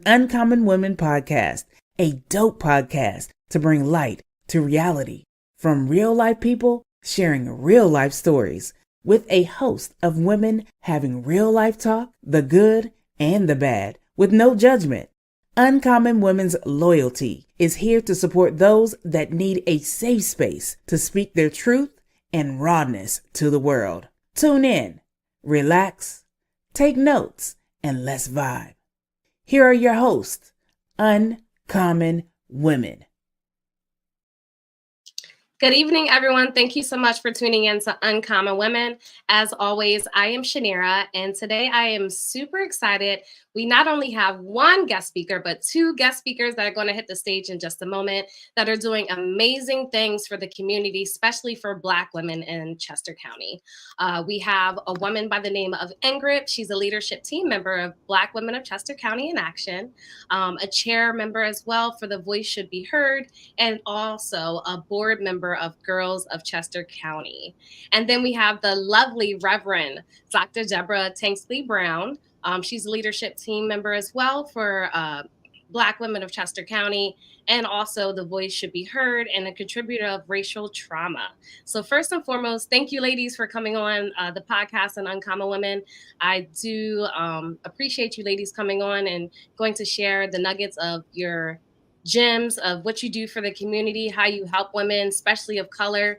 Uncommon Women Podcast, a dope podcast to bring light to reality from real life people sharing real life stories with a host of women having real life talk, the good and the bad, with no judgment. Uncommon Women's Loyalty is here to support those that need a safe space to speak their truth and rawness to the world. Tune in, relax, take notes, and let's vibe. Here are your hosts, Uncommon Women. Good evening, everyone. Thank you so much for tuning in to Uncommon Women. As always, I am Shanira, and today I am super excited. We not only have one guest speaker, but two guest speakers that are going to hit the stage in just a moment that are doing amazing things for the community, especially for Black women in Chester County. We have a woman by the name of Ingrid. She's a leadership team member of Black Women of Chester County in Action, a chair member as well for The Voice Should Be Heard, and also a board member of Girls of Chester County. And then we have the lovely Reverend Dr. Deborah Tanksley-Brown. She's a leadership team member as well for Black Women of Chester County, and also The Voice Should Be Heard, and a contributor of Racial Trauma. So first and foremost, thank you ladies for coming on the podcast on Uncommon Women. I do appreciate you ladies coming on and going to share the nuggets of your gems of what you do for the community, how you help women, especially of color,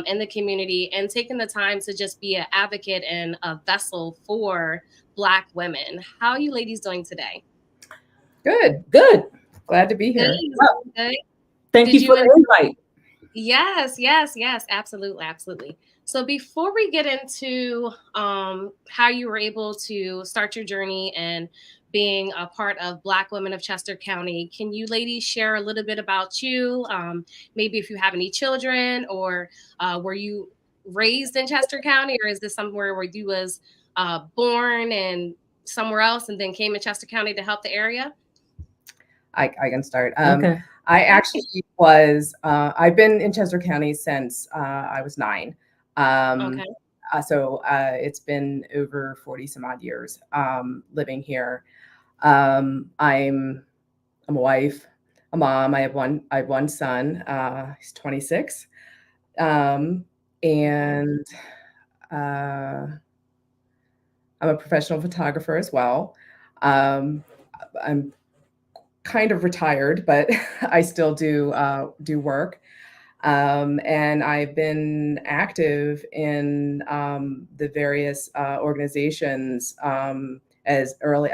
in the community, and taking the time to just be an advocate and a vessel for Black women. How are you ladies doing today? Good. Glad to be here. Good. Thank you for the invite. Yes, absolutely. So before we get into how you were able to start your journey and being a part of Black Women of Chester County, can you ladies share a little bit about you? Maybe if you have any children, or were you raised in Chester County, or is this somewhere where you was born and somewhere else and then came to Chester County to help the area? I can start. Okay. I actually was, I've been in Chester County since I was 9. Okay. So it's been over 40 some odd years living here. I'm a wife, a mom. I have one son. He's 26. And I'm a professional photographer as well. I'm kind of retired, but I still do work. And I've been active in the various organizations as early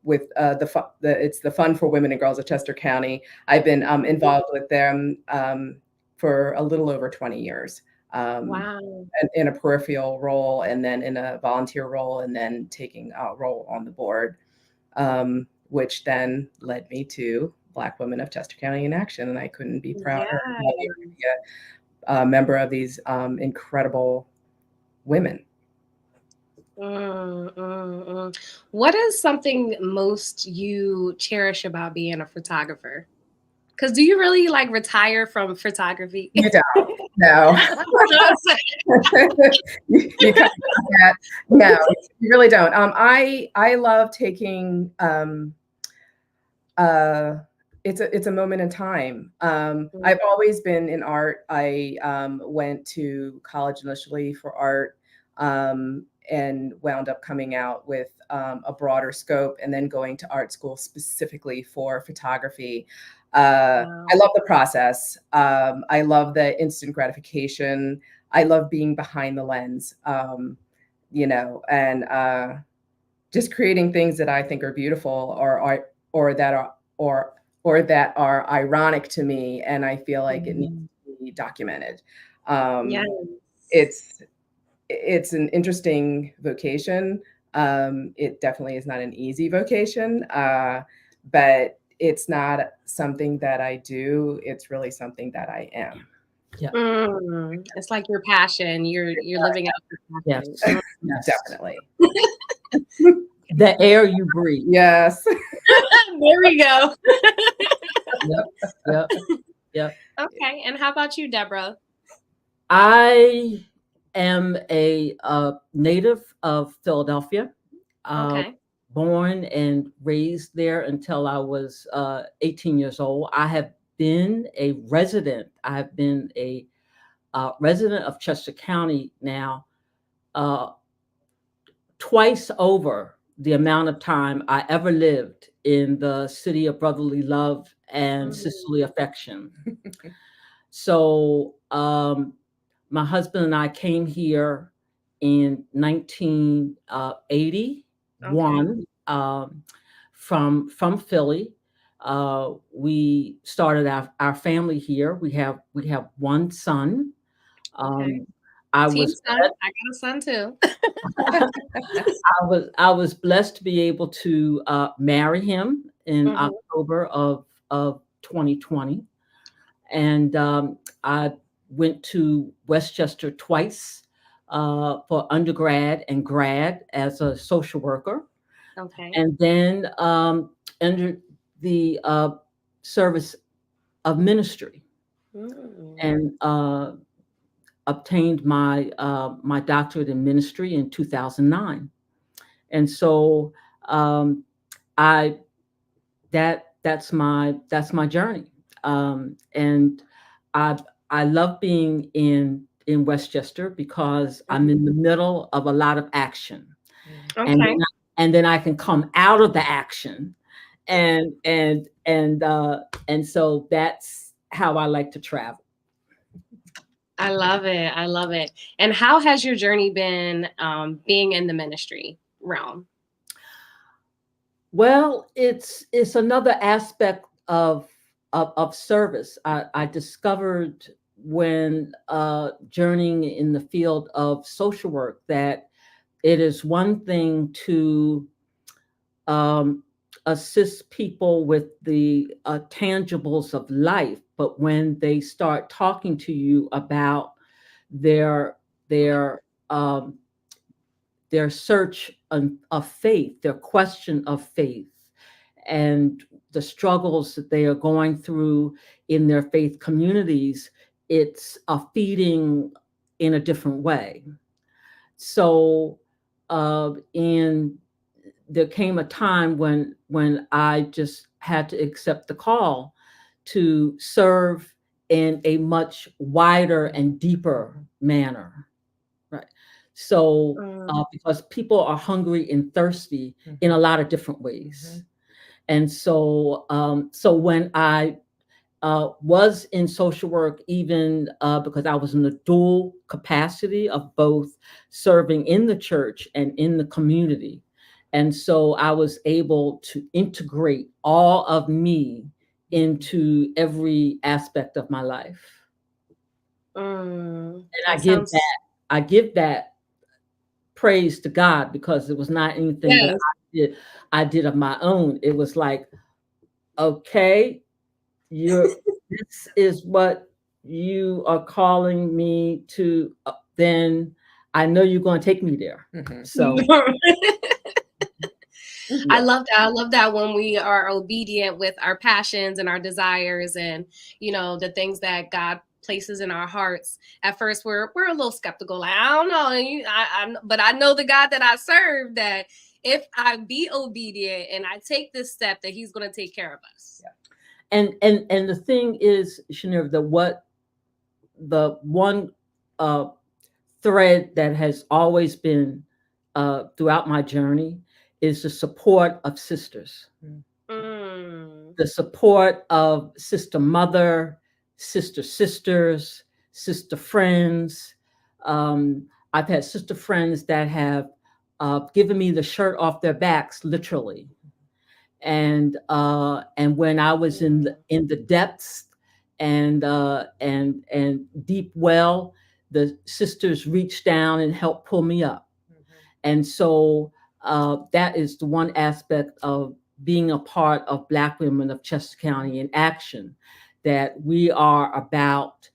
with it's the Fund for Women and Girls of Chester County. I've been involved with them for a little over 20 years. Wow. In a peripheral role, and then in a volunteer role, and then taking a role on the board, which then led me to Black Women of Chester County in Action. And I couldn't be prouder to be a member of these incredible women. What is something most you cherish about being a photographer? Because do you really like retire from photography? You don't. No. you cut that. No, you really don't. I love taking it's a moment in time. I've always been in art. I went to college initially for art, and wound up coming out with a broader scope, and then going to art school specifically for photography. Wow. I love the process. I love the instant gratification. I love being behind the lens, and just creating things that I think are beautiful, or that are ironic to me, and I feel like it needs to be documented. Yes. It's an interesting vocation. It definitely is not an easy vocation, but it's not something that I do. It's really something that I am. Yeah. It's like your passion. You're living out your passion. Yes, definitely. The air you breathe. Yes. There we go. Yep. Okay. And how about you, Deborah? I am a native of Philadelphia. Okay. born and raised there until I was 18 years old. I have been a resident. I have been a resident of Chester County now uh, twice over the amount of time I ever lived in the city of brotherly love and sisterly affection. So my husband and I came here in 1981 from Philly. We started our family here. We have one son. Okay. I Team was son. I got a son too. I was blessed to be able to marry him in October of 2020, and I went to Westchester twice for undergrad and grad as a social worker, Okay. and then under the service of ministry, and obtained my doctorate in ministry in 2009. And so I that's my journey. And I love being in Westchester because I'm in the middle of a lot of action. Okay. And then I can come out of the action, and so that's how I like to travel. I love it. I love it. And how has your journey been being in the ministry realm? Well, it's another aspect of service. I discovered when journeying in the field of social work that it is one thing to assist people with the tangibles of life, but when they start talking to you about their their um, their search of faith, their question of faith, and the struggles that they are going through in their faith communities, it's a feeding in a different way. So, in there came a time when I just had to accept the call to serve in a much wider and deeper manner. Right. So, because people are hungry and thirsty in a lot of different ways. And so, so when I was in social work, even because I was in the dual capacity of both serving in the church and in the community. And so I was able to integrate all of me into every aspect of my life. And I give that praise to God, because it was not anything that I did of my own. It was like, okay, this is what you are calling me to, then I know you're going to take me there. So I love that. I love that when we are obedient with our passions and our desires, and the things that God places in our hearts. At first, we're a little skeptical. Like, I don't know, but I know the God that I serve, that if I be obedient and I take this step, that He's going to take care of us. Yeah. And the thing is, Shaniera, the one thread that has always been throughout my journey is the support of sisters, the support of sister mother, sister sisters, sister friends. I've had sister friends that have given me the shirt off their backs, literally. And when I was in the depths and deep well, the sisters reached down and helped pull me up. And so that is the one aspect of being a part of Black Women of Chester County in Action, that we are about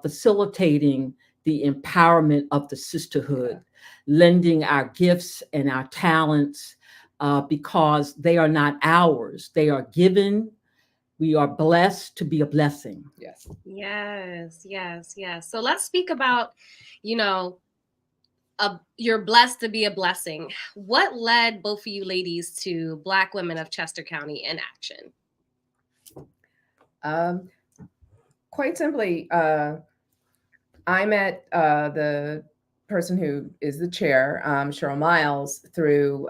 facilitating the empowerment of the sisterhood, lending our gifts and our talents, because they are not ours. They are given. We are blessed to be a blessing. Yes. Yes, yes, yes. So let's speak about, you're blessed to be a blessing. What led both of you ladies to Black Women of Chester County in Action? Quite simply, I met the person who is the chair, Cheryl Miles, through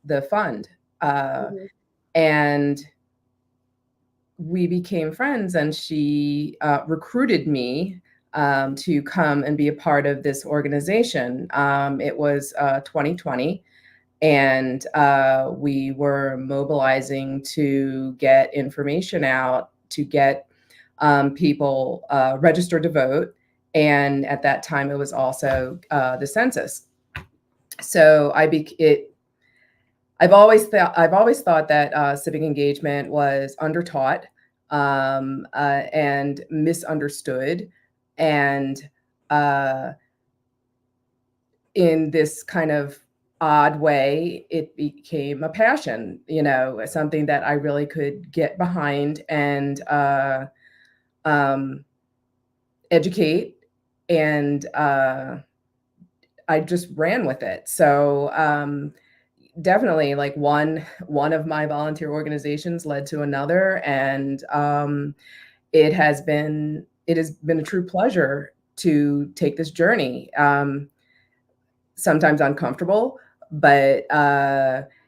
the fund. And we became friends, and she recruited me to come and be a part of this organization. It was 2020, and we were mobilizing to get information out, to get people registered to vote. And at that time, it was also the census. So I've always thought that civic engagement was undertaught and misunderstood, and in this kind of odd way, it became a passion. Something that I really could get behind and educate, and I just ran with it. So definitely, like one of my volunteer organizations led to another, and it has been a true pleasure to take this journey. Sometimes uncomfortable, but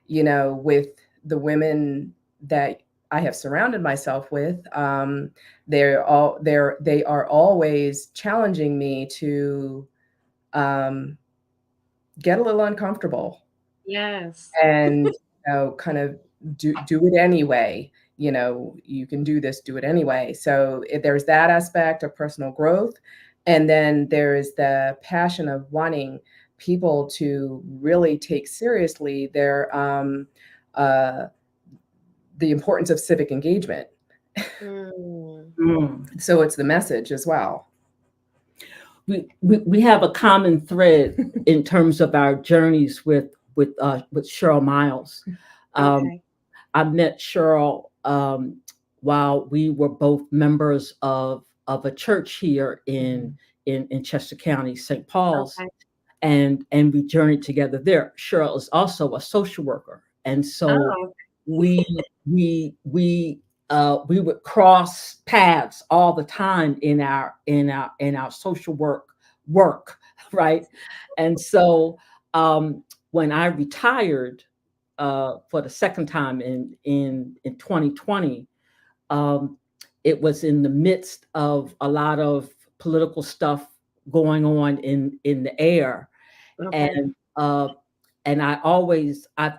with the women that I have surrounded myself with, they are always challenging me to get a little uncomfortable. Yes. And kind of do it anyway. You can do this, do it anyway. So there's that aspect of personal growth, and then there is the passion of wanting people to really take seriously their the importance of civic engagement. So it's the message as well. We have a common thread in terms of our journeys with Cheryl Miles. I met Cheryl while we were both members of a church here in Chester County, St. Paul's, and we journeyed together there. Cheryl is also a social worker, and so we would cross paths all the time in our social work, right? And so when I retired for the second time in 2020, it was in the midst of a lot of political stuff going on in the air, and I've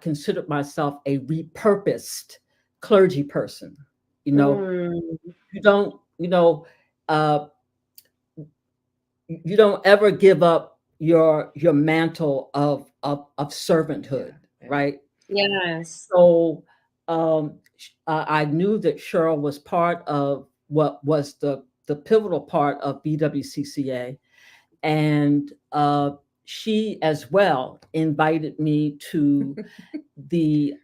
considered myself a repurposed clergy person. You don't ever give up your mantle of servanthood, right? Yes. So I knew that Cheryl was part of what was the pivotal part of BWCCA, and she as well invited me to the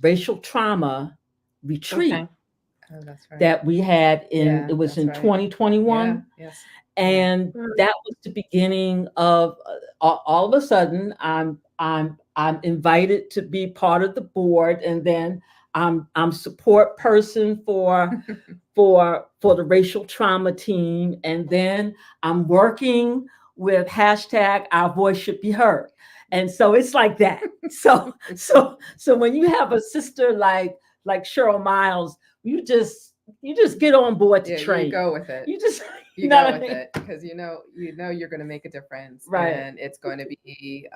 racial trauma retreat that we had it was in 2021. Yes. And that was the beginning of all of a sudden I'm invited to be part of the board, and then I'm support person for the racial trauma team, and then I'm working with hashtag Our Voice Should Be Heard. And so it's like that. So when you have a sister like Cheryl Miles, you just get on board the train. You go with it. You go with it because you know you're going to make a difference, right? And it's going to be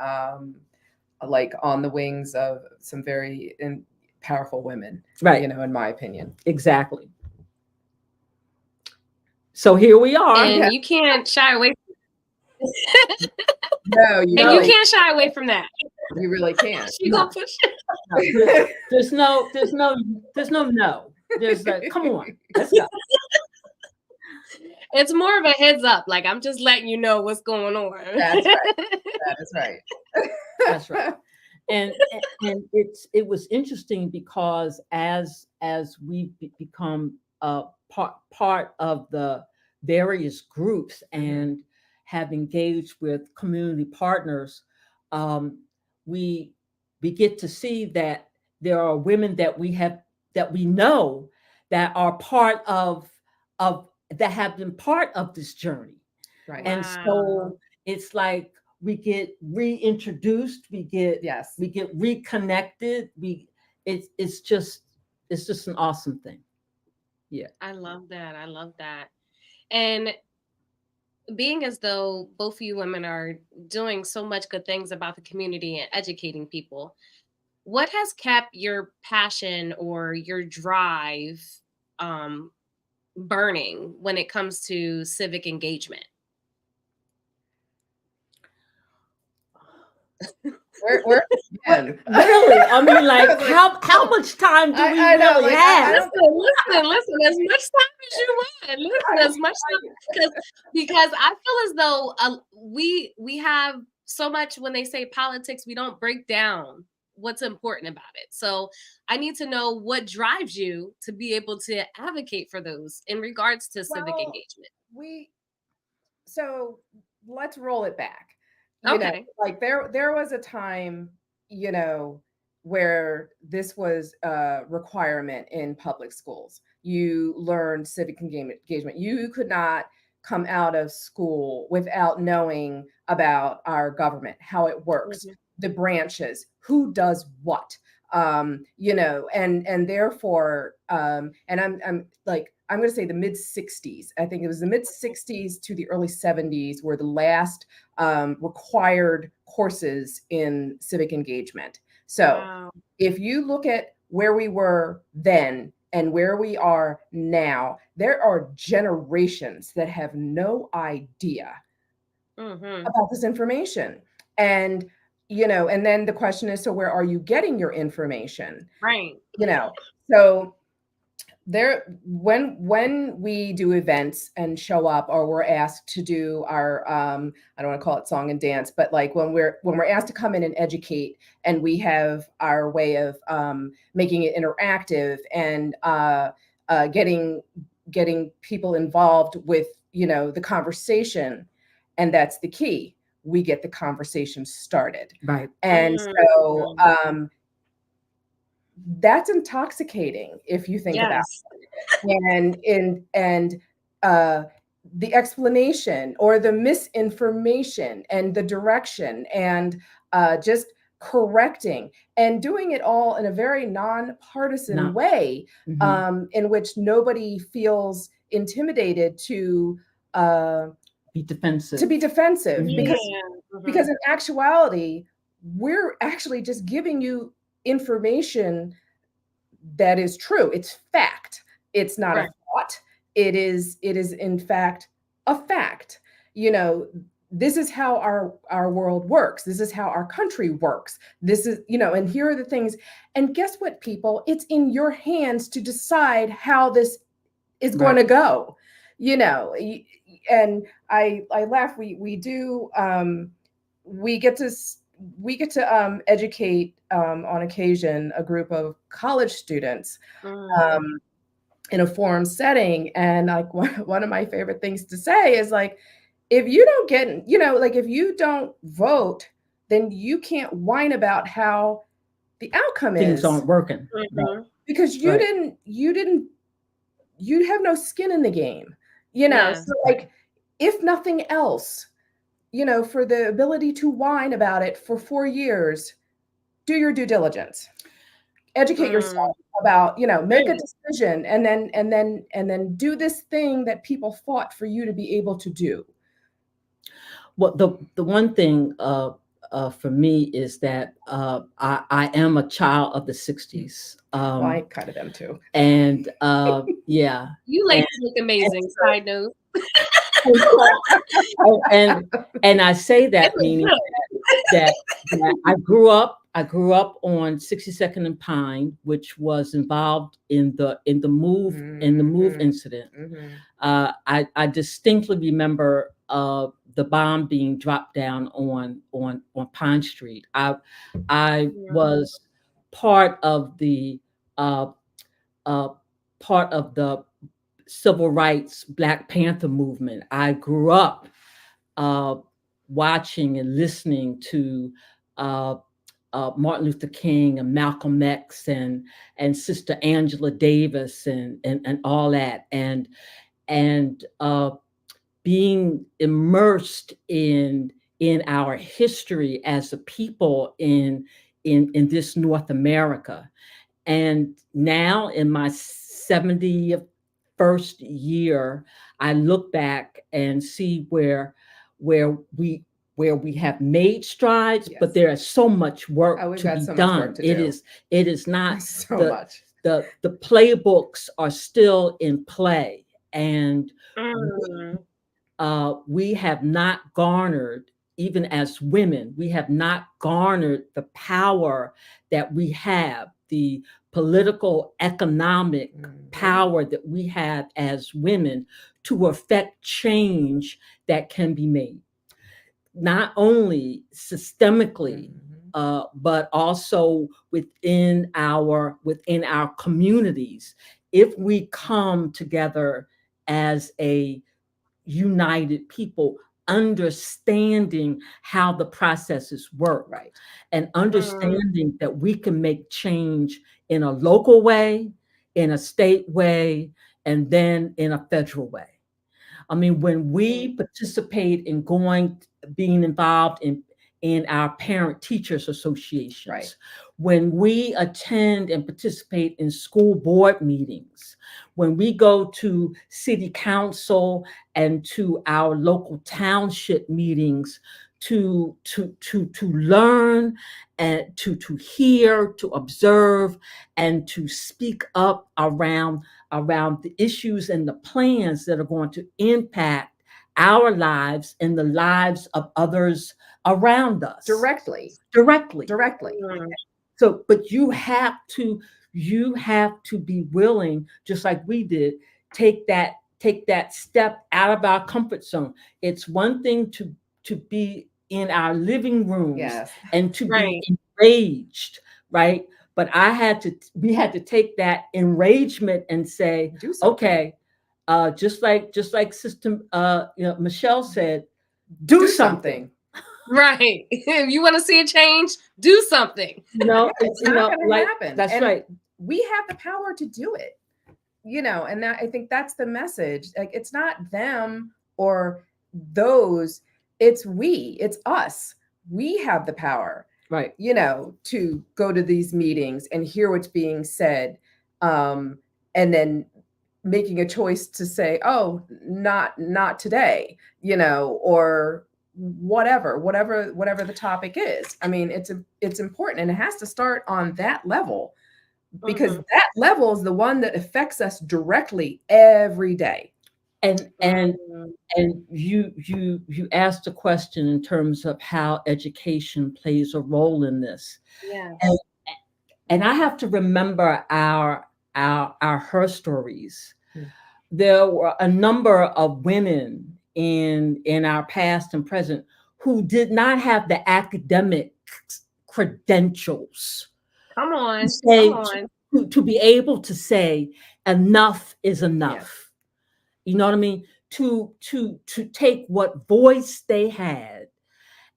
like on the wings of some very powerful women, right? In my opinion, exactly. So here we are, and you can't shy away. No, you can't shy away from that. You really can't. She gonna push it. There's no. There's like, come on, let's go. It's more of a heads up. Like, I'm just letting you know what's going on. That's right. That is right. That's right. And it was interesting because as we become part of the various groups, and have engaged with community partners, we get to see that there are women that we know that are part of that have been part of this journey. Right. And Wow. so it's like we get reintroduced, we get reconnected. It's just an awesome thing. Yeah. I love that. I love that. And being as though both of you women are doing so much good things about the community and educating people, what has kept your passion or your drive burning when it comes to civic engagement? Where again? Really? I mean, like, how much time do we I know, really like, have? Listen, as much time as you want. Listen, as much time, because I feel as though we have so much. When they say politics, we don't break down what's important about it. So I need to know what drives you to be able to advocate for those in regards to civic engagement. So let's roll it back. You Okay. know, like there was a time, you know, where this was a requirement in public schools. You learned civic engagement. You could not come out of school without knowing about our government, how it works, the branches, who does what. You know, and therefore, and I'm like, I'm going to say the mid 60s. I think it was the mid 60s to the early 70s were the last required courses in civic engagement. So if you look at where we were then and where we are now, there are generations that have no idea about this information. And, you know, and then the question is, so where are you getting your information? Right. You know, so when we do events and show up, or we're asked to do our I don't want to call it song and dance, but like when we're asked to come in and educate, and we have our way of making it interactive and getting people involved with, you know, the conversation, and that's the key. We get the conversation started, right? And so that's intoxicating if you think about it. And the explanation or the misinformation and the direction and just correcting and doing it all in a very nonpartisan way, in which nobody feels intimidated to be defensive. Because in actuality, we're actually just giving you information that is true. It's fact. It's not a thought. It is in fact a fact. You know, this is how our world works. This is how our country works. This is, you know, and here are the things. And guess what, people? It's in your hands to decide how this is going to go. You know, and I laugh. We get to educate on occasion a group of college students in a forum setting, and like one of my favorite things to say is like, if you don't get, you know, like if you don't vote, then you can't whine about how the outcome things aren't working, because you have no skin in the game, you know. So like, if nothing else, you know, for the ability to whine about it for 4 years, do your due diligence, educate yourself about, you know, make a decision, and then do this thing that people fought for you to be able to do. Well, the one thing for me is that I am a child of the 60s. Well, I kind of am too. And yeah. You ladies look amazing, side note. and I say that meaning that I grew up on 62nd and Pine, which was involved in the move incident. I distinctly remember the bomb being dropped down on Pine Street. I was part of the civil rights Black Panther movement. I grew up uh, watching and listening to uh, Martin Luther King and Malcolm X and Sister Angela Davis and all that, and being immersed in our history as a people in this North America. And now in my 71st year, I look back and see where we where we have made strides, Yes. but there is so much work Oh, we've to got be so much done. work to It do. is not So the much. the playbooks are still in play, and we have not garnered, even as women, we have not garnered the power that we have, the political, economic power that we have as women to affect change that can be made, not only systemically, but also within our communities. If we come together as a united people, understanding how the processes work, Right. and understanding that we can make change in a local way, in a state way, and then in a federal way. I mean, when we participate in being involved in our parent teachers associations, Right. when we attend and participate in school board meetings, when we go to city council and to our local township meetings to learn and to hear, to observe, and to speak up around the issues and the plans that are going to impact our lives and the lives of others around us Directly. So, but you have to be willing, just like we did, take that step out of our comfort zone. It's one thing to be in our living rooms, Yes. and to Right. be enraged, right? But we had to take that enragement and say, Do something. okay, just like Sister Michelle said, do something. Right. If you want to see a change, do something. It's not going to happen. That's and right. We have the power to do it. And I think that's the message. Like, it's not them or those, it's us. We have the power, right, to go to these meetings and hear what's being said, and then making a choice to say, oh, not today, or whatever the topic is. I mean, it's important, and it has to start on that level, because that level is the one that affects us directly every day. And you asked a question in terms of how education plays a role in this. Yeah. And I have to remember our her stories. There were a number of women in our past and present who did not have the academic credentials. Come on. To be able to say enough is enough. Yes. You know what I mean? To take what voice they had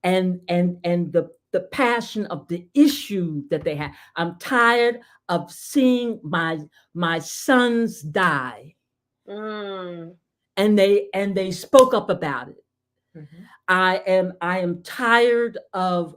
and the passion of the issue that they had. I'm tired of seeing my sons die. And they spoke up about it. I am tired of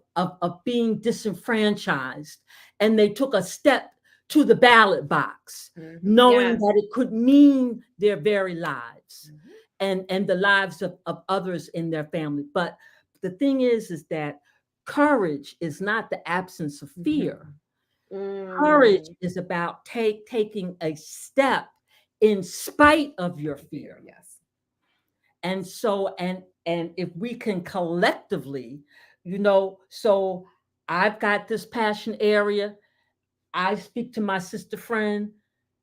being disenfranchised, and they took a step to the ballot box, knowing that it could mean their very lives and the lives of others in their family. But the thing is that courage is not the absence of fear. Courage is about taking a step in spite of your fear. Yes. And so, and if we can collectively, so I've got this passion area. I speak to my sister friend.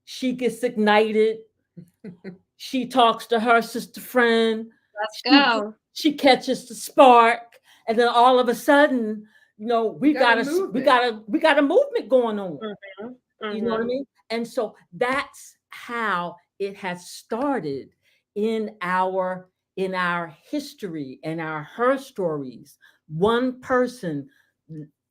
She gets ignited. She talks to her sister friend. Let's go. She catches the spark, and then all of a sudden, we got a movement going on. You know what I mean? And so that's how it has started in our in our history and her stories, one person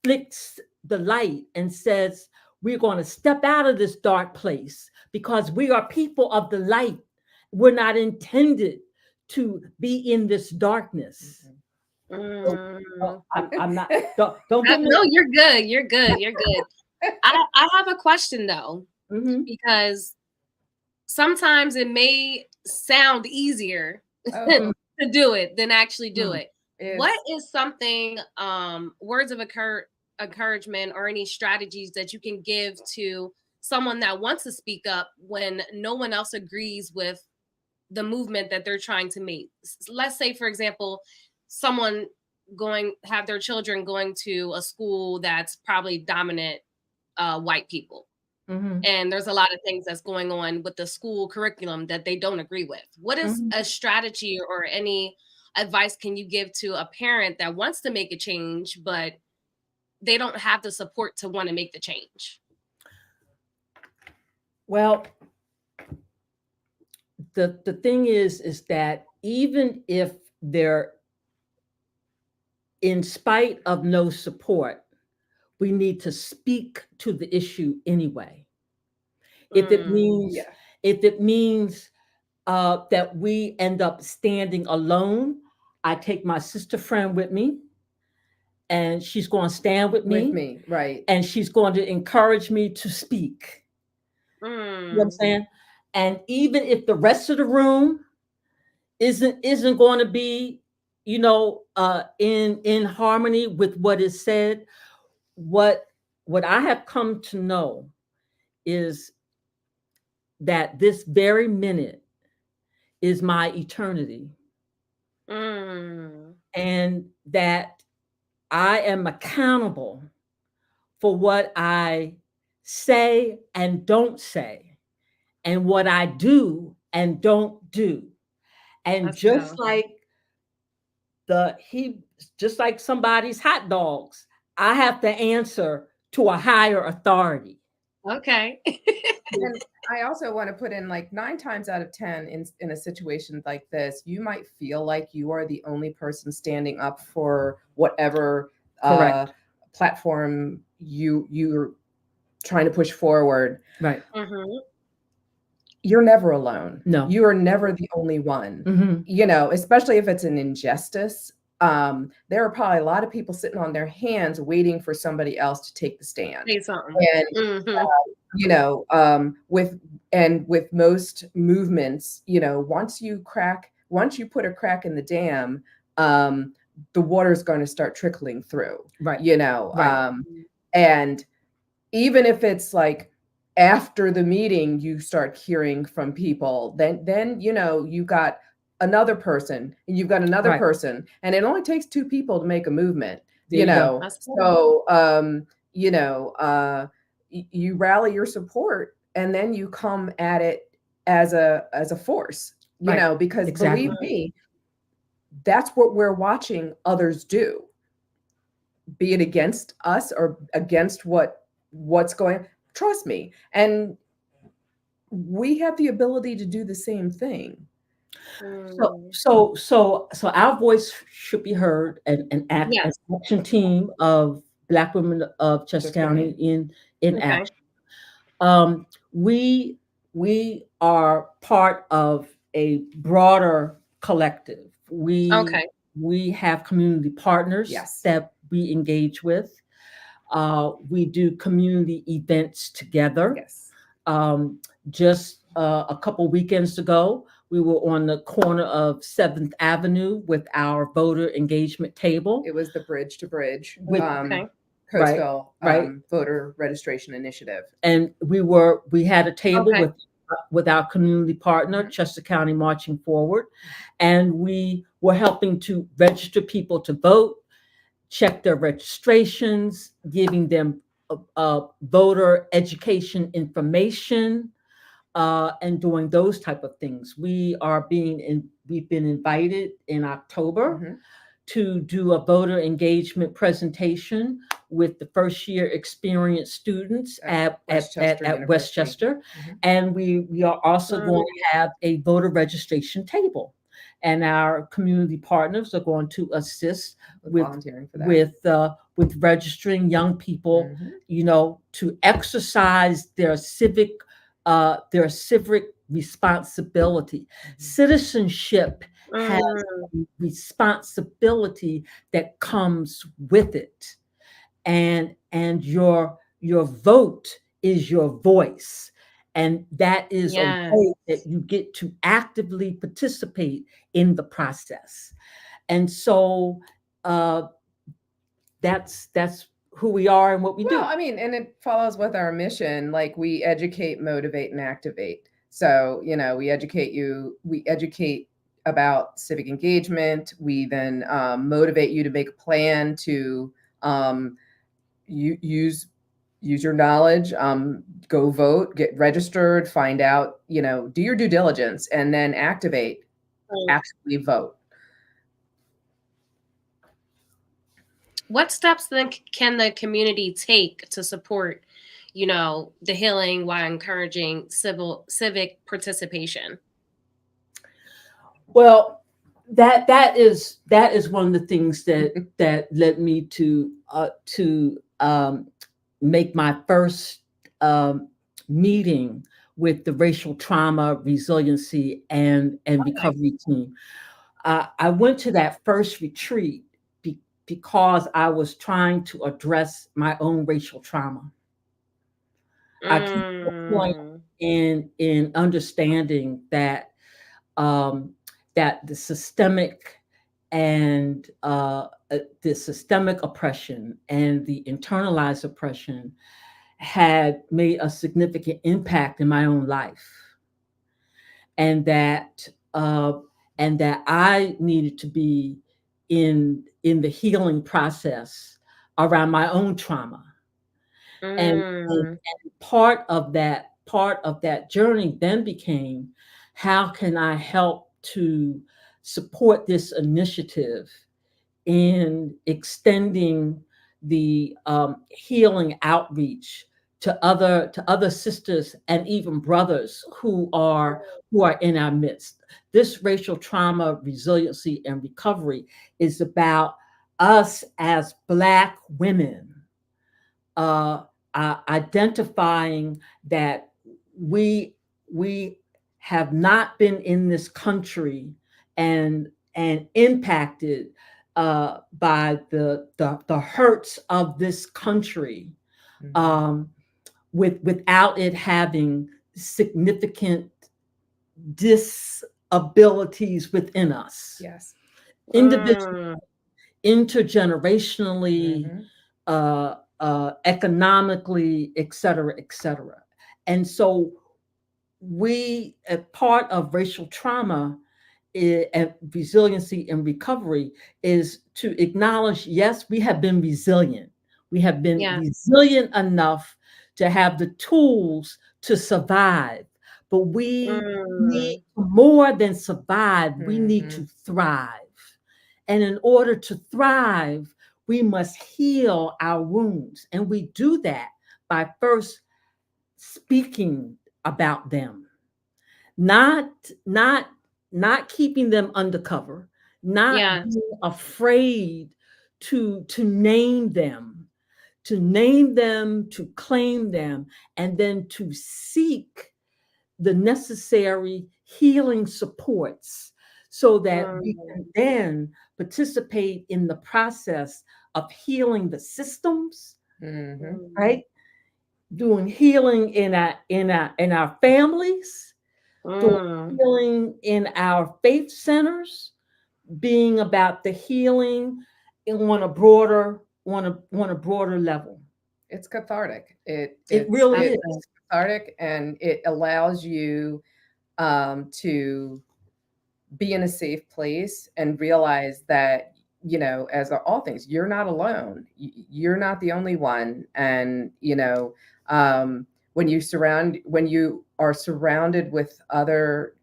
flicks the light and says, we're going to step out of this dark place because we are people of the light. We're not intended to be in this darkness. I'm not. Don't get me. No, you're good. You're good. You're good. I have a question though, because sometimes it may sound easier to do it than actually do it. What is something, words of encouragement or any strategies that you can give to someone that wants to speak up when no one else agrees with the movement that they're trying to make? Let's say, for example, someone have their children going to a school that's probably dominant white people. And there's a lot of things that's going on with the school curriculum that they don't agree with. What is a strategy or any advice can you give to a parent that wants to make a change, but they don't have the support to want to make the change? Well, the thing is that even if they're in spite of no support, we need to speak to the issue anyway. If it means that we end up standing alone, I take my sister friend with me, and she's going to stand with me, right? And she's going to encourage me to speak. You know what I'm saying? And even if the rest of the room isn't going to be, in harmony with what is said, what I have come to know is that this very minute is my eternity. And that I am accountable for what I say and don't say, and what I do and don't do. And just like somebody's hot dogs, I have to answer to a higher authority. Okay. And I also want to put in, like, 9 times out of 10 in a situation like this, you might feel like you are the only person standing up for whatever platform you're trying to push forward. Right. You're never alone. No, you are never the only one. Especially if it's an injustice. There are probably a lot of people sitting on their hands waiting for somebody else to take the stand. Say something. And with most movements, once you put a crack in the dam, the water is going to start trickling through. Right. And even if it's like after the meeting, you start hearing from people, then you got another person, and you've got another person, and it only takes 2 people to make a movement. So you rally your support, and then you come at it as a force, because believe me, that's what we're watching others do, be it against us or against what's going. Trust me, and we have the ability to do the same thing. So our voice should be heard, and action team of Black women of Chester County in action. We are part of a broader collective. We have community partners that we engage with. We do community events together. Just a couple weekends ago, we were on the corner of 7th Avenue with our voter engagement table. It was the Bridge to Bridge Coastal Voter Registration Initiative. And we had a table with our community partner, Chester County Marching Forward. And we were helping to register people to vote, check their registrations, giving them voter education information, and doing those type of things. We've been invited in October to do a voter engagement presentation with the first year experienced students at Westchester. And we are also going to have a voter registration table. and our community partners are going to assist with volunteering for that. With registering young people, to exercise their civic responsibility. Citizenship has a responsibility that comes with it, and your vote is your voice, and that is a way that you get to actively participate in the process. And so that's who we are and what we do. Well, I mean, and it follows with our mission, like we educate, motivate, and activate. So, we educate about civic engagement. We then motivate you to make a plan to use your knowledge, go vote, get registered, find out, do your due diligence, and then activate, actually vote. What steps then can the community take to support, the healing while encouraging civic participation? Well, that is one of the things that led me to make my first meeting with the Racial Trauma, Resiliency, and Recovery team. I went to that first retreat because I was trying to address my own racial trauma. I came to a point in understanding that that the systemic oppression and the internalized oppression had made a significant impact in my own life, and that I needed to be in the healing process around my own trauma. And part of that journey then became, how can I help to support this initiative in extending the healing outreach to other sisters and even brothers who are in our midst. This Racial Trauma, Resiliency, and Recovery is about us as Black women identifying that we have not been in this country and impacted by the hurts of this country, without it having significant disabilities within us. Yes. Individually, intergenerationally, economically, et cetera, et cetera. And so we, a part of racial trauma and resiliency and recovery, is to acknowledge, yes, we have been resilient. We have been resilient enough to have the tools to survive, but we need more than survive. We need to thrive. And in order to thrive, we must heal our wounds. And we do that by first speaking about them, not keeping them undercover, not being afraid to name them, to claim them, and then to seek the necessary healing supports so that we can then participate in the process of healing the systems, right? Doing healing in our families, doing healing in our faith centers, being about the healing on a broader level. It's cathartic. It really is cathartic, and it allows you to be in a safe place and realize that, as all things, you're not alone. You're not the only one. And, when you are surrounded with other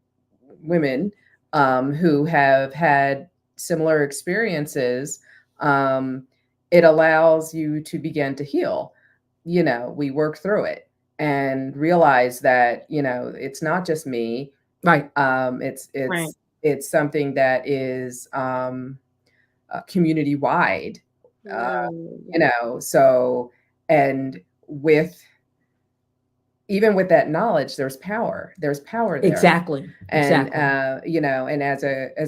women who have had similar experiences, it allows you to begin to heal. We work through it and realize that, it's not just me. Right. it's something that is community wide, so, and even with that knowledge, there's power there. Exactly. And and as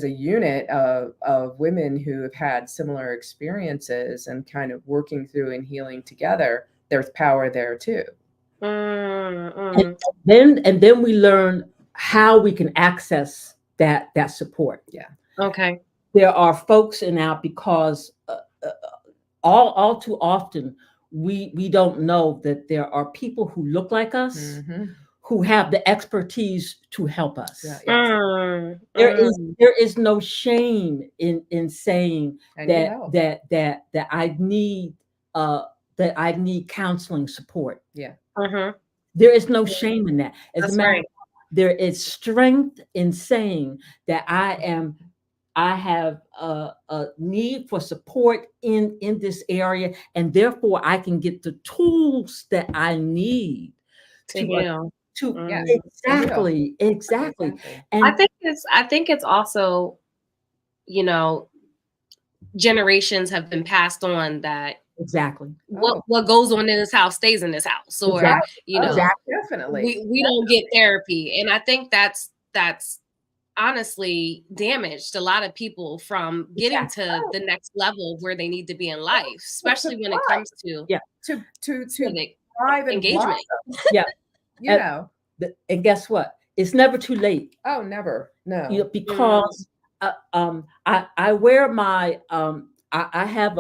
a unit of women who have had similar experiences and kind of working through and healing together, there's power there too. And then we learn how we can access that support. Yeah. Okay. There are folks in our, because all too often we don't know that there are people who look like us, who have the expertise to help us. Yeah, yes. There is no shame in saying that I need counseling support. Yeah. There is no shame in that. As That's a matter right. of fact, there is strength in saying that I have a need for support in this area, and therefore I can get the tools that I need to heal. Exactly. And I think it's also, generations have been passed on that exactly what goes on in this house stays in this house, or definitely we don't get therapy, and I think that's honestly damaged a lot of people from getting to the next level where they need to be in life, especially when it comes to civic thrive and engagement. And guess what? It's never too late. Oh, never. No. Because I wear my I have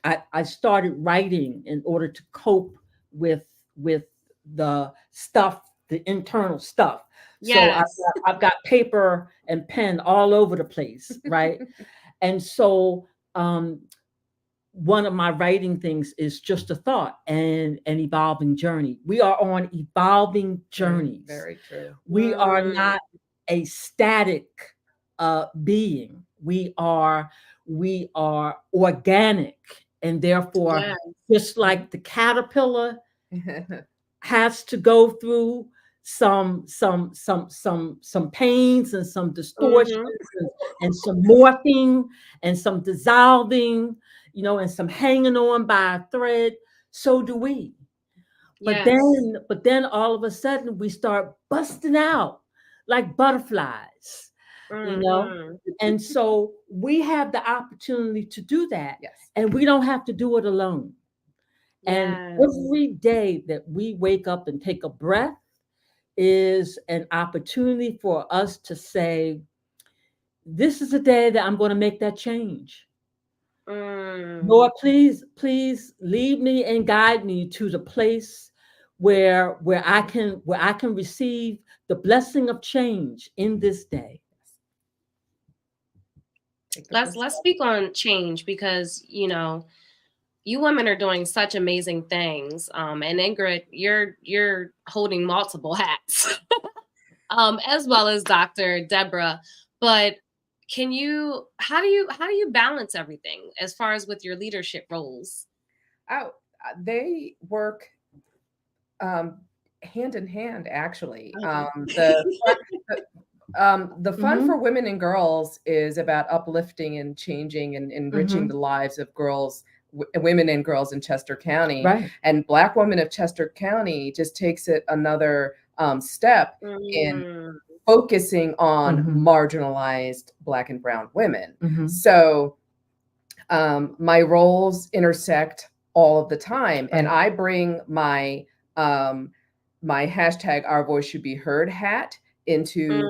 I started writing in order to cope with the stuff, the internal stuff. Yes. So I've got paper and pen all over the place, right? And so one of my writing things is just a thought and an evolving journey. We are on evolving journeys. Very true. We are not a static being. We are organic, and therefore, just like the caterpillar has to go through some pains and some distortions and some morphing and some dissolving, and some hanging on by a thread. So do we. But then all of a sudden we start busting out like butterflies, and so we have the opportunity to do that. Yes. And we don't have to do it alone. And every day that we wake up and take a breath is an opportunity for us to say, this is a day that I'm going to make that change. Lord, please lead me and guide me to the place where I can receive the blessing of change in this day. Let's speak on change, because you women are doing such amazing things. And Ingrid, you're holding multiple hats, as well as Dr. Deborah. But how do you balance everything as far as with your leadership roles? Oh, they work hand in hand, actually. The fun for women and girls is about uplifting and changing and enriching the lives of women and girls in Chester County. Right. And Black Women of Chester County just takes it another step in focusing on marginalized Black and brown women. So my roles intersect all of the time, and I bring my my hashtag Our Voice Should Be Heard hat into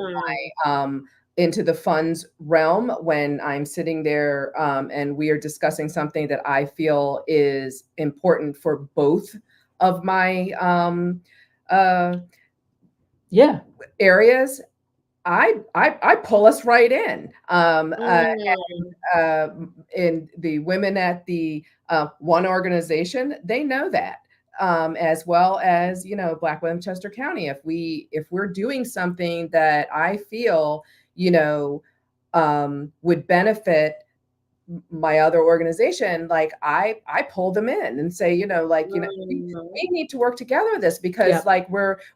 into the funds realm when I'm sitting there and we are discussing something that I feel is important for both of my areas. I pull us right in. And the women at the one organization, they know that. As well as Black Women Chester County. If we're doing something that I feel would benefit my other organization, like I pull them in and say, we need to work together this, because like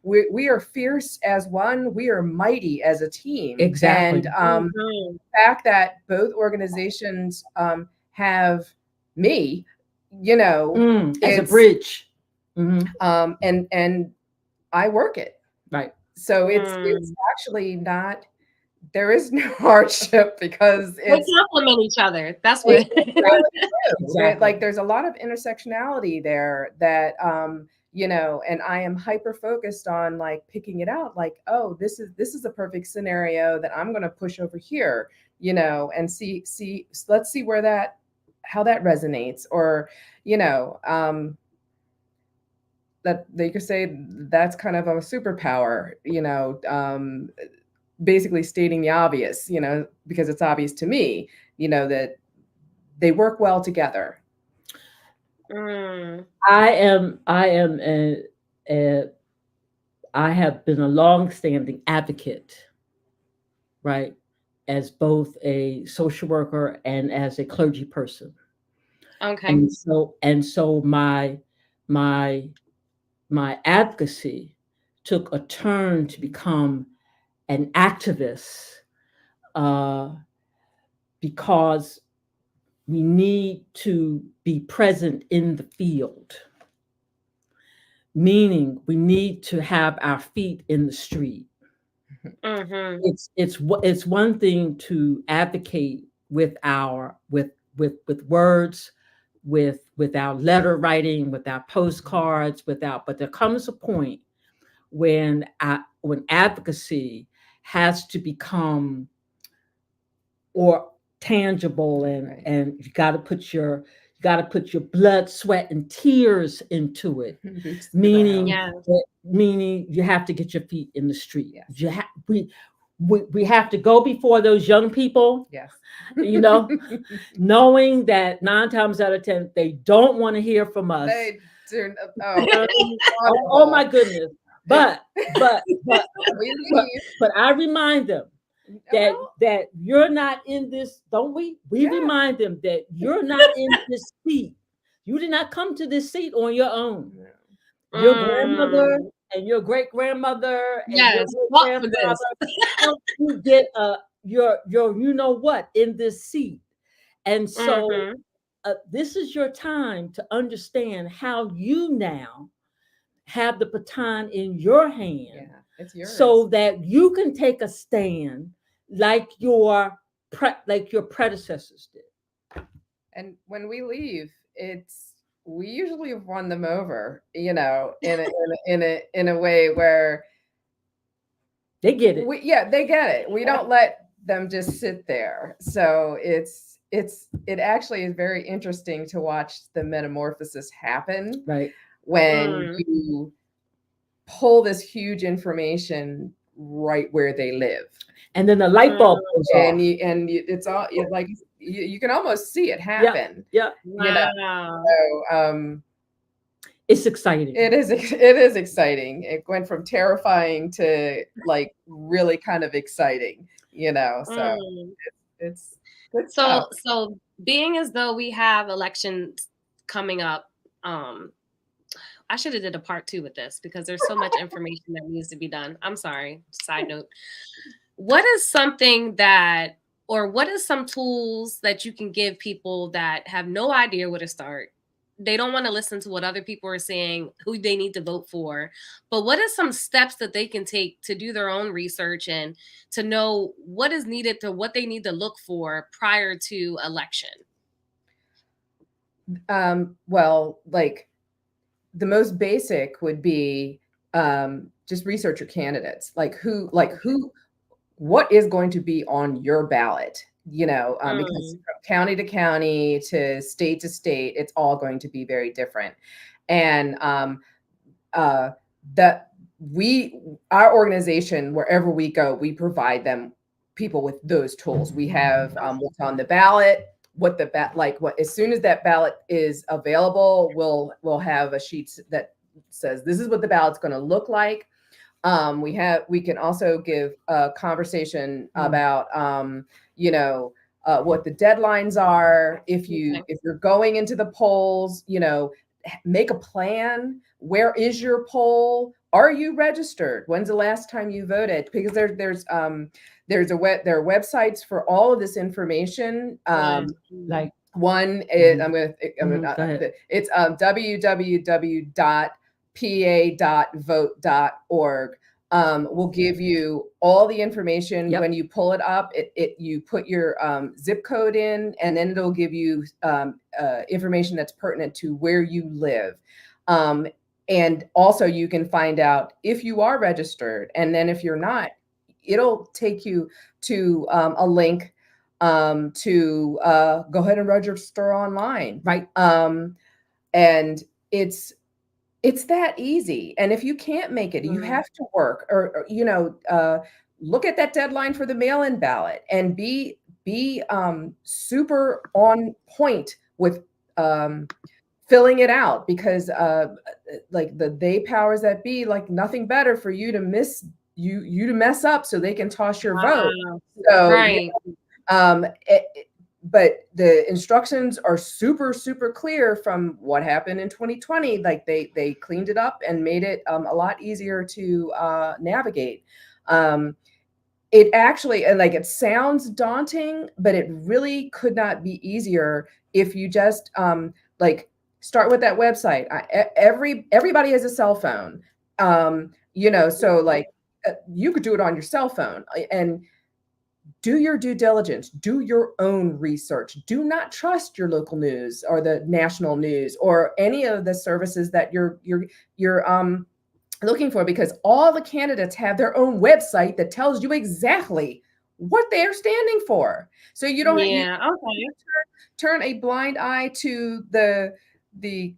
we are fierce as one, we are mighty as a team. Exactly. And the fact that both organizations have me, as a bridge. And I work it. Right. So it's actually not, there is no hardship, because they complement each other. That's what exactly. Like there's a lot of intersectionality there that and I am hyper focused on like picking it out, like, oh, this is a perfect scenario that I'm going to push over here, and see let's see how that resonates, or that they could say that's kind of a superpower, basically stating the obvious, because it's obvious to me, that they work well together. I have been a long-standing advocate, right, as both a social worker and as a clergy person. Okay. And so my advocacy took a turn to become an activist, because we need to be present in the field, meaning we need to have our feet in the street. It's one thing to advocate with words, with our letter writing, with our postcards, but there comes a point when advocacy has to become tangible, and you got to put your blood, sweat, and tears into it. Meaning you have to get your feet in the street. Yes. We have to go before those young people. Yes. Knowing that 9 times out of 10 they don't want to hear from us. They do. Oh my goodness. But I remind them that you're not in this, don't we? We remind them that you're not in this seat. You did not come to this seat on your own. Your grandmother and your great grandmother and your great grandfather helped you get your in this seat. And so this is your time to understand how you now have the baton in your hand. Yeah, it's yours. So that you can take a stand like your predecessors did. And when we leave, we usually have won them over, in a way where they get it. They get it. We don't let them just sit there. So it actually is very interesting to watch the metamorphosis happen. Right. When you pull this huge information right where they live, and then the light bulb goes off, and it's all like you can almost see it happen. Yeah. So it's exciting. It is exciting. It went from terrifying to like really kind of exciting. So it's good stuff. So being as though we have elections coming up, I should have did a part 2 with this, because there's so much information that needs to be done. I'm sorry. Side note. What is some tools that you can give people that have no idea where to start? They don't want to listen to what other people are saying, who they need to vote for. But what are some steps that they can take to do their own research and to know what is needed, to what they need to look for prior to election? Well, like the most basic would be just research your candidates, what is going to be on your ballot, because from county to county to state, it's all going to be very different. And our organization, wherever we go, we provide people with those tools. We have what's on the ballot, as soon as that ballot is available, we'll have a sheet that says this is what the ballot's going to look like. We can also give a conversation about what the deadlines are. If you're going into the polls, make a plan. Where is your poll? Are you registered? When's the last time you voted? Because there are websites for all of this information. Like one is it's www.pa.vote.org. Will give you all the information. Yep. When you pull it up, you put your zip code in, and then it'll give you information that's pertinent to where you live. And also you can find out if you are registered, and then if you're not, it'll take you to a link to go ahead and register online. Right. And it's that easy. And if you can't make it, you have to work, or look at that deadline for the mail-in ballot, and be super on point with filling it out, because like they powers that be, like nothing better for you to mess up so they can toss your vote. So right. But the instructions are super, super clear from what happened in 2020. Like they cleaned it up and made it a lot easier to navigate. It actually, and like, it sounds daunting, but it really could not be easier if you just like start with that website. Everybody has a cell phone, so like you could do it on your cell phone, and do your due diligence, do your own research. Do not trust your local news or the national news or any of the services that you're looking for, because all the candidates have their own website that tells you exactly what they're standing for. So you don't turn a blind eye to the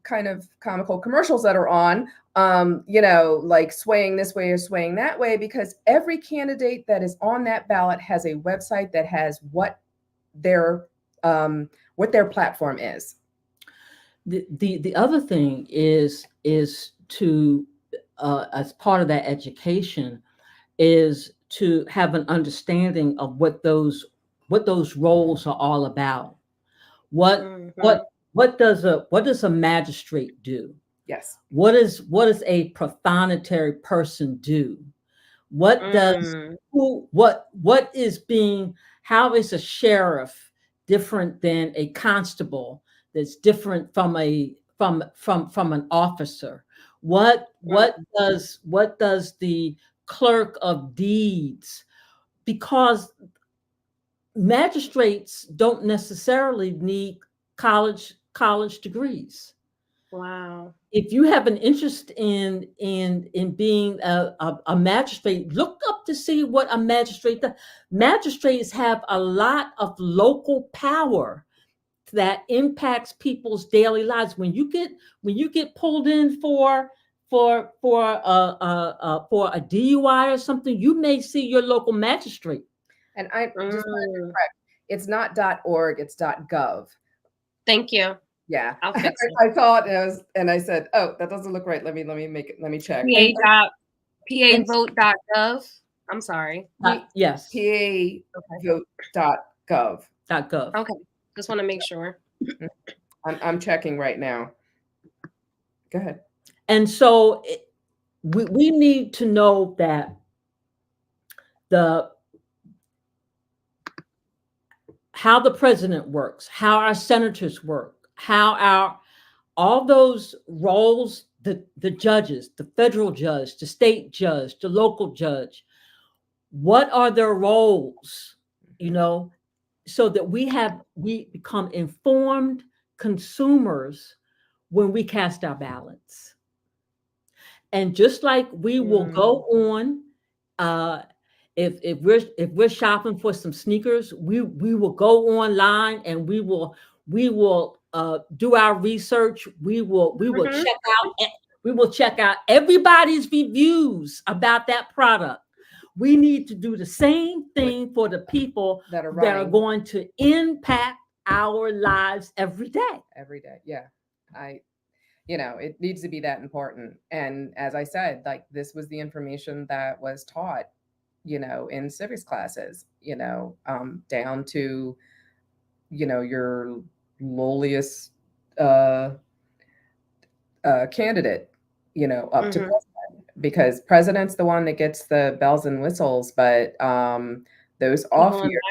kind of comical commercials that are on, like swaying this way or swaying that way, because every candidate that is on that ballot has a website that has what their platform is. The other thing is to as part of that education is to have an understanding of what those roles are all about. What does a magistrate do? Yes. What does a prothonotary person do? What does how is a sheriff different than a constable that's different from an officer? What does the clerk of deeds? Because magistrates don't necessarily need college degrees. Wow. If you have an interest in being a magistrate, look up to see what a magistrate does. Magistrates have a lot of local power that impacts people's daily lives. When you get pulled in for a DUI or something, you may see your local magistrate. And I just want to correct, it's not .org, it's .gov. Thank you. Yeah, I'll fix it. I thought, and I said, oh, that doesn't look right. Let me make it. Let me check. PA.vote.gov. I'm sorry. Yes. PA.vote.gov. Okay. Just want to make sure. I'm checking right now. Go ahead. And so we need to know that how the president works, how our senators work, how all those roles, the judges, the federal judge, the state judge, the local judge, what are their roles, so that we become informed consumers when we cast our ballots. And just like we will go on, if we're shopping for some sneakers, we will go online and we will do our research. We will check out everybody's reviews about that product. We need to do the same thing for the people that are going to impact our lives every day. Yeah. It needs to be that important. And as I said, like, this was the information that was taught, in civics classes, down to your lowliest candidate, up to president, because president's the one that gets the bells and whistles, but those off years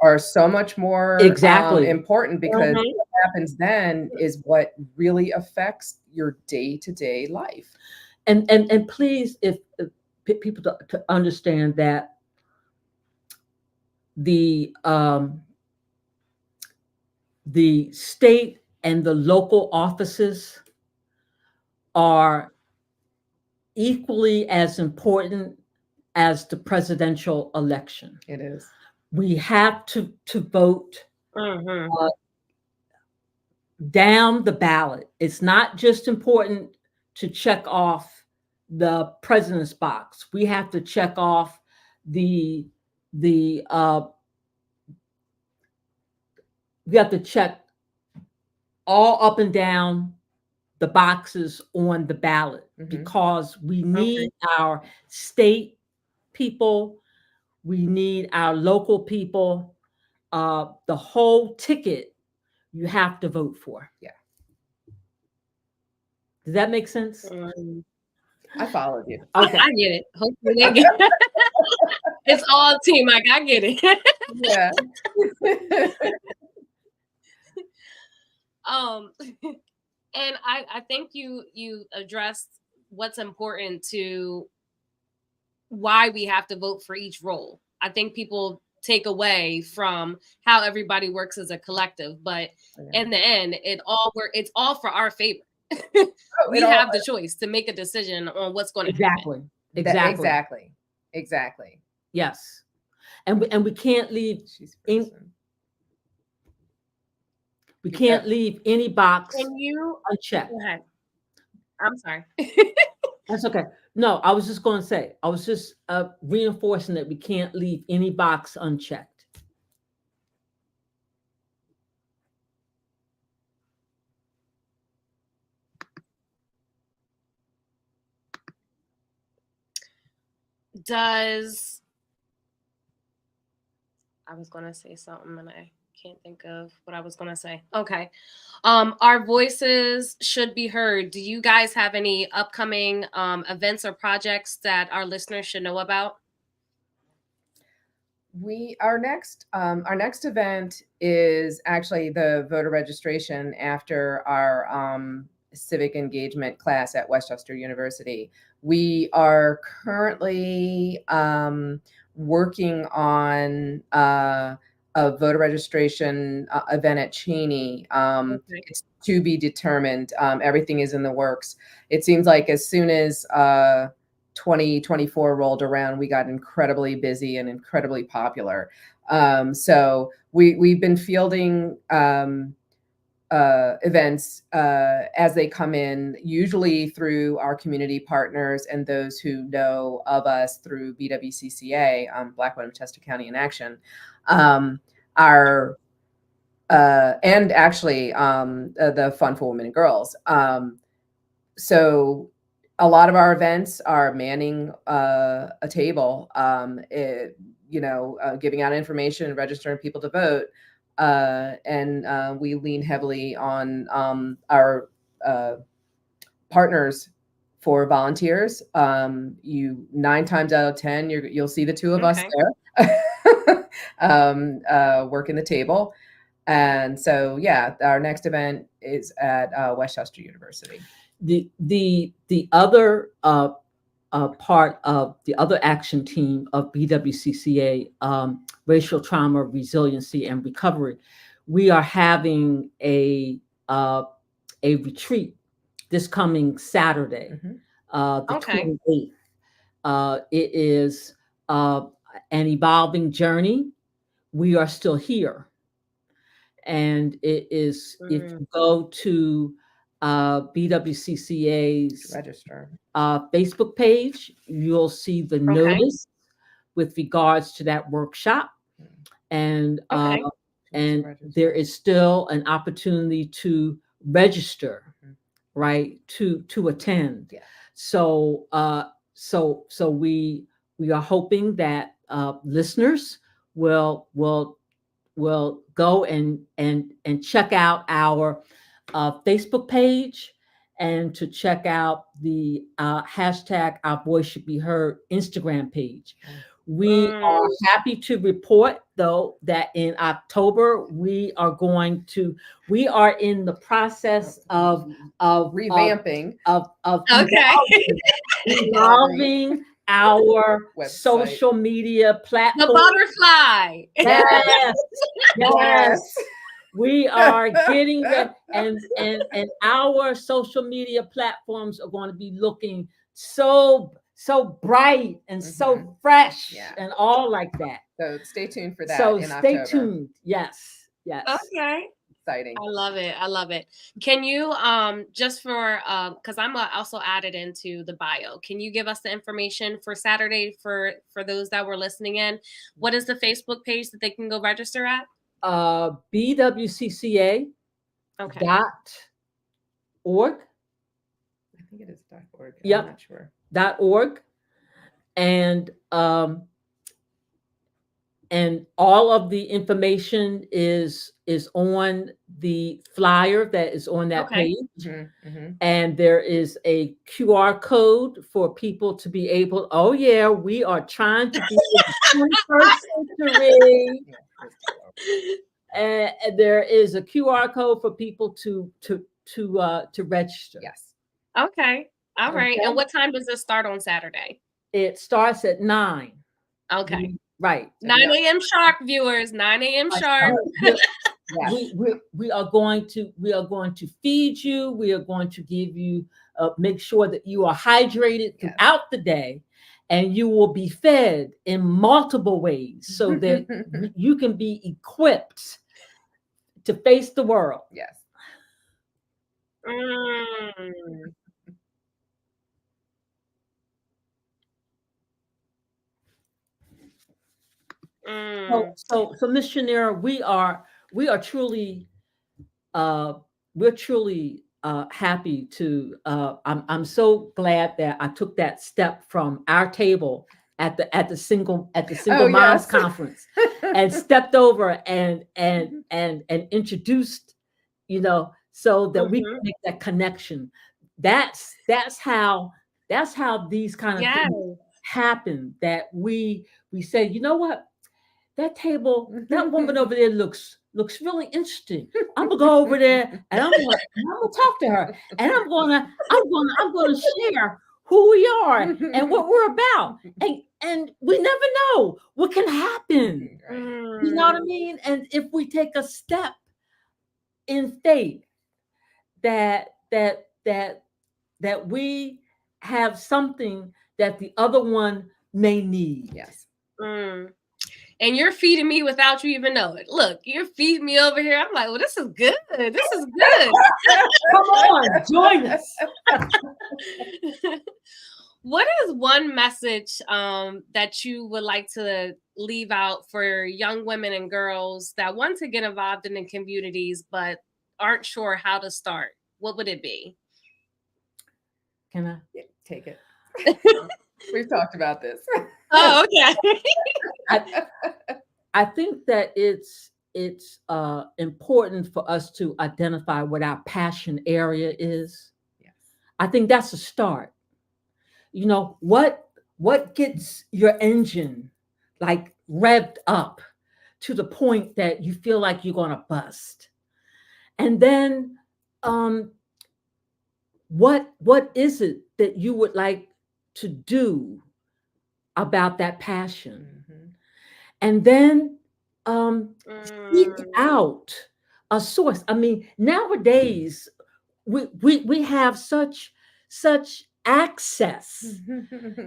are so much more Exactly. important, because what happens then is what really affects your day-to-day life. And please, if people to understand that the state and the local offices are equally as important as the presidential election. It is. We have to vote down the ballot. It's not just important to check off the president's box. We have to check off we have to check all up and down the boxes on the ballot, because we need our state people, we need our local people, the whole ticket you have to vote for. Yeah. Does that make sense? I followed you. Okay. I get it. Hopefully they get it. It's all team. Like, I get it. Yeah. And I think you addressed what's important to why we have to vote for each role. I think people take away from how everybody works as a collective, but in the end, it's all for our favor. We have the choice to make a decision on what's going to happen. Exactly. Yes. And we can't leave we can't leave any box unchecked. Go ahead. I'm sorry. That's okay. No, I was just going to say, I was just reinforcing that we can't leave any box unchecked. I was going to say something and I can't think of what I was going to say. Okay. Our voices should be heard. Do you guys have any upcoming events or projects that our listeners should know about? Our next event is actually the voter registration after our civic engagement class at Westchester University. We are currently working on a voter registration event at Cheney. It's to be determined. Everything is in the works. It seems like as soon as 2024 rolled around, we got incredibly busy and incredibly popular. So we've been fielding events as they come in, usually through our community partners and those who know of us through BWCCA, Black Women of Chester County in Action. And actually the Fund for Women and Girls. So a lot of our events are manning a table, giving out information, registering people to vote. And we lean heavily on our partners for volunteers. 9 times out of 10, you'll see the two of us there working the table. And so, yeah, our next event is at Westchester University. The other part of the other action team of BWCCA, Racial Trauma, Resiliency and Recovery, we are having a retreat this coming Saturday, the 28th. It is an evolving journey. We are still here. And it is, if you go to BWCCA's register Facebook page, you'll see the notice with regards to that workshop. And there is still an opportunity to register, right, to attend. Yeah. So we are hoping that listeners will will go and check out our Facebook page, and to check out the hashtag Our Voice Should Be Heard Instagram page. We are happy to report, though, that in October we are in the process of revamping, evolving our website. social media platform. The butterfly. Yes, yes. We are getting that, and our social media platforms are going to be looking so bright and so fresh and all like that. So stay tuned for that. So in stay October. tuned. Yes. Okay. Exciting. I love it. Can you just for because I'm also added into the bio, can you give us the information for Saturday for those that were listening in? What is the Facebook page that they can go register at? BWCCA. Okay. .org. I think it is .org. Yep. I'm not sure. .org. And all of the information is on the flyer that is on that page. And there is a QR code for people to be able. Oh yeah, we are trying to be in the 21st century. And there is a QR code for people to register. Yes. Okay. All right. And what time does this start on Saturday? It starts at 9. Okay. Right. 9 a.m. sharp, viewers. 9 a.m. sharp. We are going to feed you. We are going to give you make sure that you are hydrated throughout the day, and you will be fed in multiple ways so that you can be equipped to face the world. Yes. So Ms. Shanira, we are truly happy to. I'm so glad that I took that step from our table at the single moms conference and stepped over and introduced, so that we can make that connection. That's how these kind of things happen. That we say, you know what, that woman over there looks really interesting. I'm gonna go over there and I'm gonna talk to her, and I'm gonna share who we are and what we're about. And we never know what can happen. You know what I mean? And if we take a step in faith that we have something that the other one may need. Yes. And you're feeding me without you even knowing. Look, you're feeding me over here. I'm like, well, this is good. This is good. Come on, join us. What is one message that you would like to leave out for young women and girls that want to get involved in the communities but aren't sure how to start? What would it be? Can I take it? We've talked about this. Oh, okay. I think that it's important for us to identify what our passion area is. Yes. I think that's a start. What gets your engine like revved up to the point that you feel like you're gonna bust, and then what is it that you would like to do about that passion? And then seek out a source. I mean, nowadays we have such access.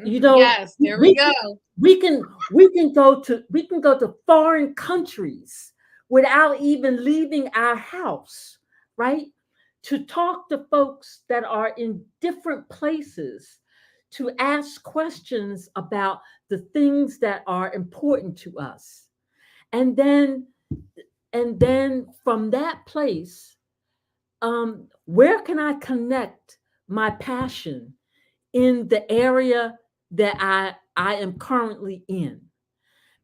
Yes, there we go. We can go to foreign countries without even leaving our house, right? To talk to folks that are in different places, to ask questions about the things that are important to us. And then from that place, where can I connect my passion in the area that I am currently in?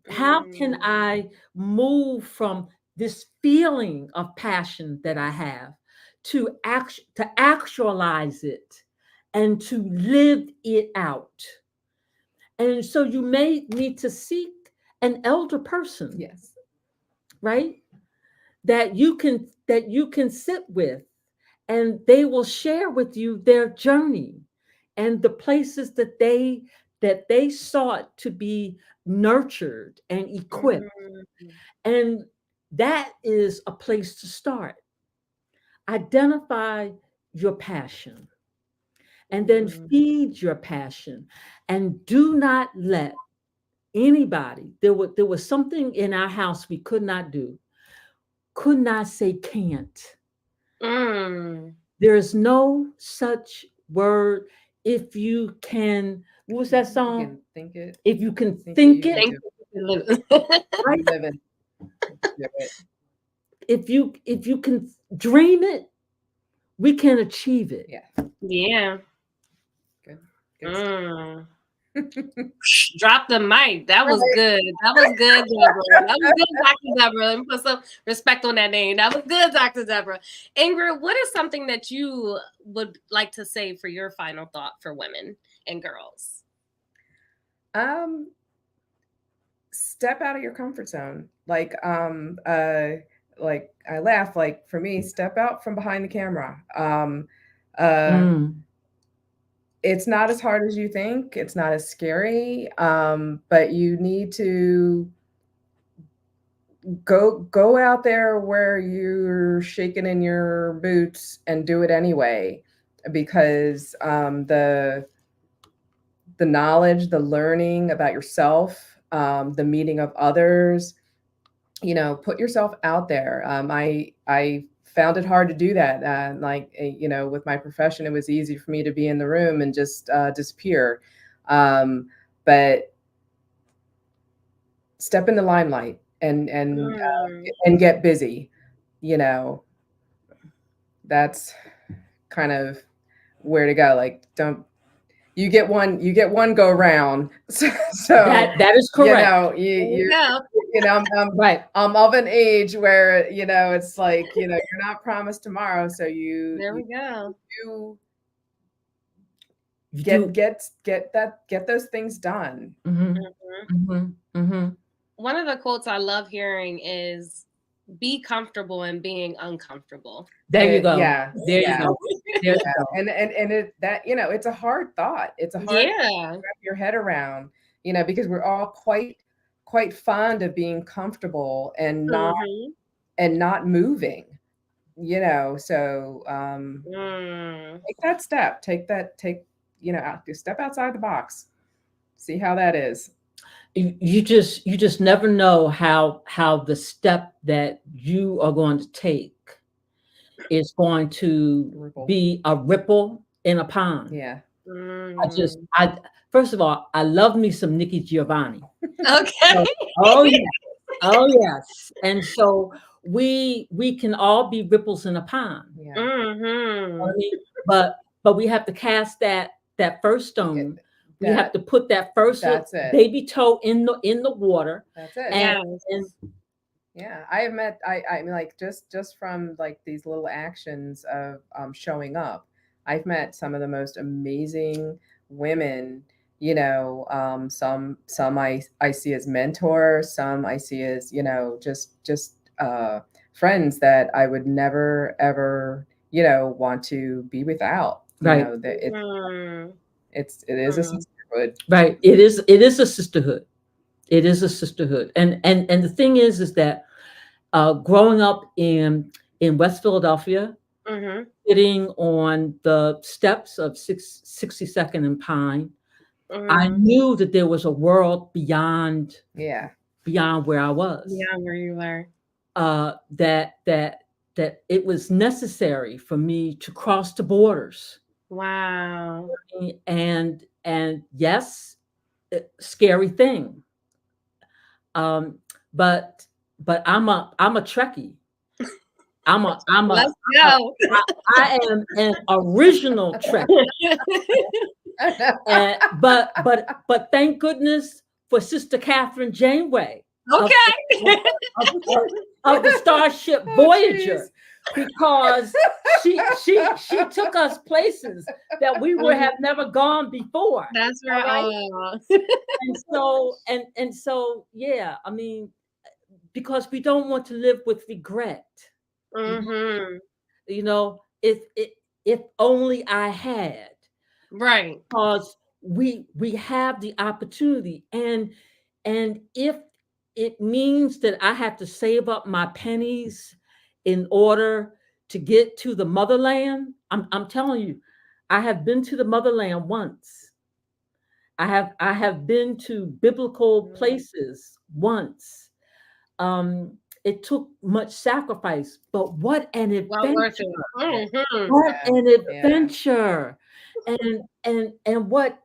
How can I move from this feeling of passion that I have to actualize it and to live it out? And so you may need to seek an elder person, Yes. right? That you can sit with, and they will share with you their journey and the places that they sought to be nurtured and equipped. And that is a place to start. Identify your passion and then feed your passion, and do not let anybody. There was something in our house we could not do. Could not say can't. There is no such word. If you can, what was that song? You can think it. If you can think it, Right? Live it. Do it. if you can dream it, we can achieve it. Yeah. Yeah. Good. Drop the mic. That was good. That was good, Deborah. That was good, Dr. Deborah. Let me put some respect on that name. That was good, Dr. Deborah. Ingrid, what is something that you would like to say for your final thought for women and girls? Step out of your comfort zone. Like I laugh, like for me, step out from behind the camera. It's not as hard as you think. It's not as scary. But you need to go out there where you're shaking in your boots and do it anyway, because the knowledge, the learning about yourself, the meeting of others, put yourself out there. I found it hard to do that. With my profession, it was easy for me to be in the room and just disappear. But step in the limelight and get busy. That's kind of where to go. Like, you get one go round. So that is correct. I'm right. I'm of an age where it's like you're not promised tomorrow. So there we go. Get those things done. One of the quotes I love hearing is, "Be comfortable in being uncomfortable." There you go. Yeah. There you go. There you go. And it's a hard thought. It's a hard thing to wrap your head around, because we're all quite fond of being comfortable and not moving, so take that step, step outside the box, see how that is. You just never know how the step that you are going to take is going to be a ripple in a pond. Yeah. First of all, I love me some Nikki Giovanni. Okay. Oh yes. And so we can all be ripples in a pond. Yeah. But we have to cast that first stone. We have to put that first baby toe in the water. That's it. And yeah, I have met. I mean, like just from like these little actions of showing up, I've met some of the most amazing women. Some I see as mentors, some I see as just friends that I would never ever want to be without. Right. It is a sisterhood. Right. It is a sisterhood. It is a sisterhood. And the thing is that growing up in West Philadelphia, sitting on the steps of 62nd and Pine, I knew that there was a world beyond where I was. Beyond where you were. That it was necessary for me to cross the borders. Wow. And yes, scary thing. But I'm a Trekkie. Let's go. I am an original Trekkie. But thank goodness for Sister Catherine Janeway Okay. of the Starship Voyager, because she took us places that we would have never gone before. That's right. And so yeah, I mean, because we don't want to live with regret. Mm-hmm. You know, if only I had. Right. Because we have the opportunity, and if it means that I have to save up my pennies in order to get to the motherland, I'm telling you, I have been to the motherland once. I have been to biblical places once. It took much sacrifice, but what an adventure! Mm-hmm. What an adventure! And what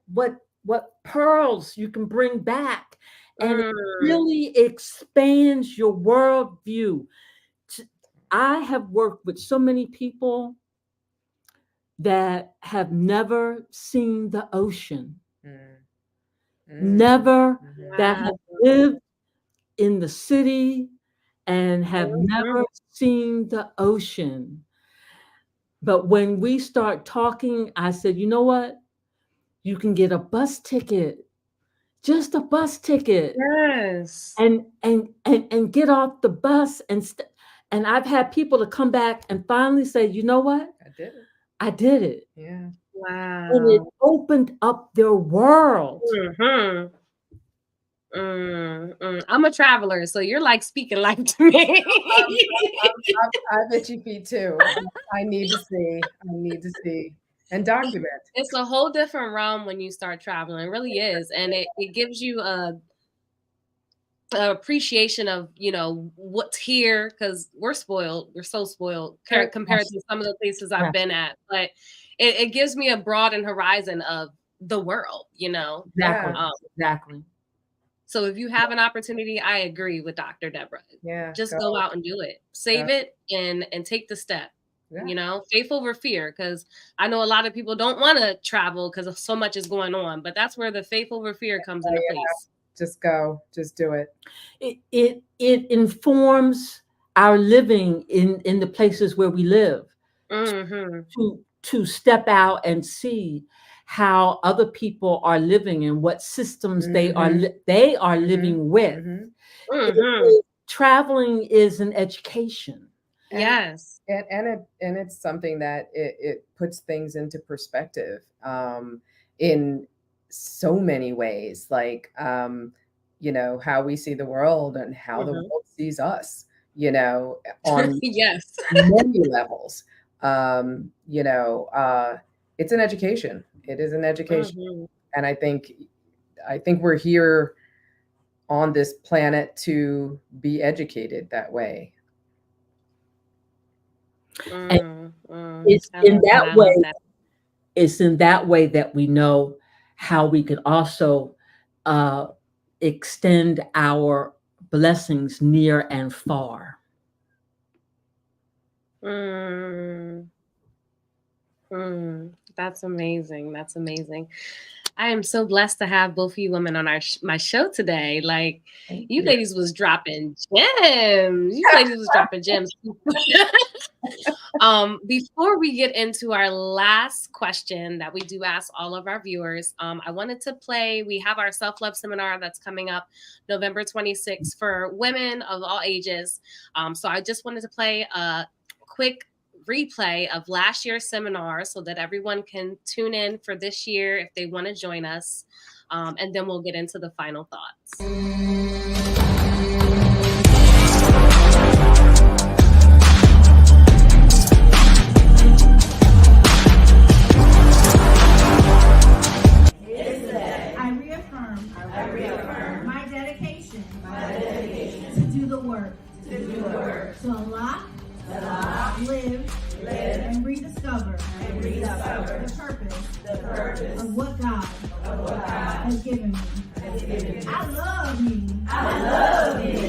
pearls you can bring back, and it really expands your worldview. I have worked with so many people that have never seen the ocean, never, that have lived in the city and have never seen the ocean. But when we start talking, I said, you know what? You can get a bus ticket, just a bus ticket. Yes. And get off the bus and I've had people to come back and finally say, you know what? I did it. Yeah. Wow. And it opened up their world. Mm-hmm. I'm a traveler, so you're like speaking life to me. I'm itchy feet too. I need to see and document. It's a whole different realm when you start traveling. It really is, and it gives you a appreciation of, you know, what's here, because we're spoiled. We're so spoiled compared to some of the places I've been at, but it gives me a broad and horizon of the world, you know. Exactly. So if you have an opportunity, I agree with Dr. Deborah. Yeah. Just go out and do it. Save it and take the step. Yeah. You know, faith over fear, because I know a lot of people don't want to travel because so much is going on, but that's where the faith over fear comes into place. Just go, just do it. It informs our living in the places where we live. To step out and see how other people are living and what systems they are living with. Traveling is an education. Yes. And it's something that it puts things into perspective in so many ways, like you know, how we see the world and how the world sees us, you know, on many levels. You know, it's an education. It is an education. And I think we're here on this planet to be educated that way. It's in that way. It's in that way that we know how we can also extend our blessings near and far. That's amazing. That's amazing. I am so blessed to have both of you women on my show today. Like, you ladies was dropping gems. Before we get into our last question that we do ask all of our viewers, I wanted to play. We have our self-love seminar that's coming up November 26th for women of all ages. So I just wanted to play a quick replay of last year's seminar so that everyone can tune in for this year if they want to join us. And then we'll get into the final thoughts. I reaffirm my dedication to do the work, to unlock, live, and rediscover the purpose of what God has given me. I love me.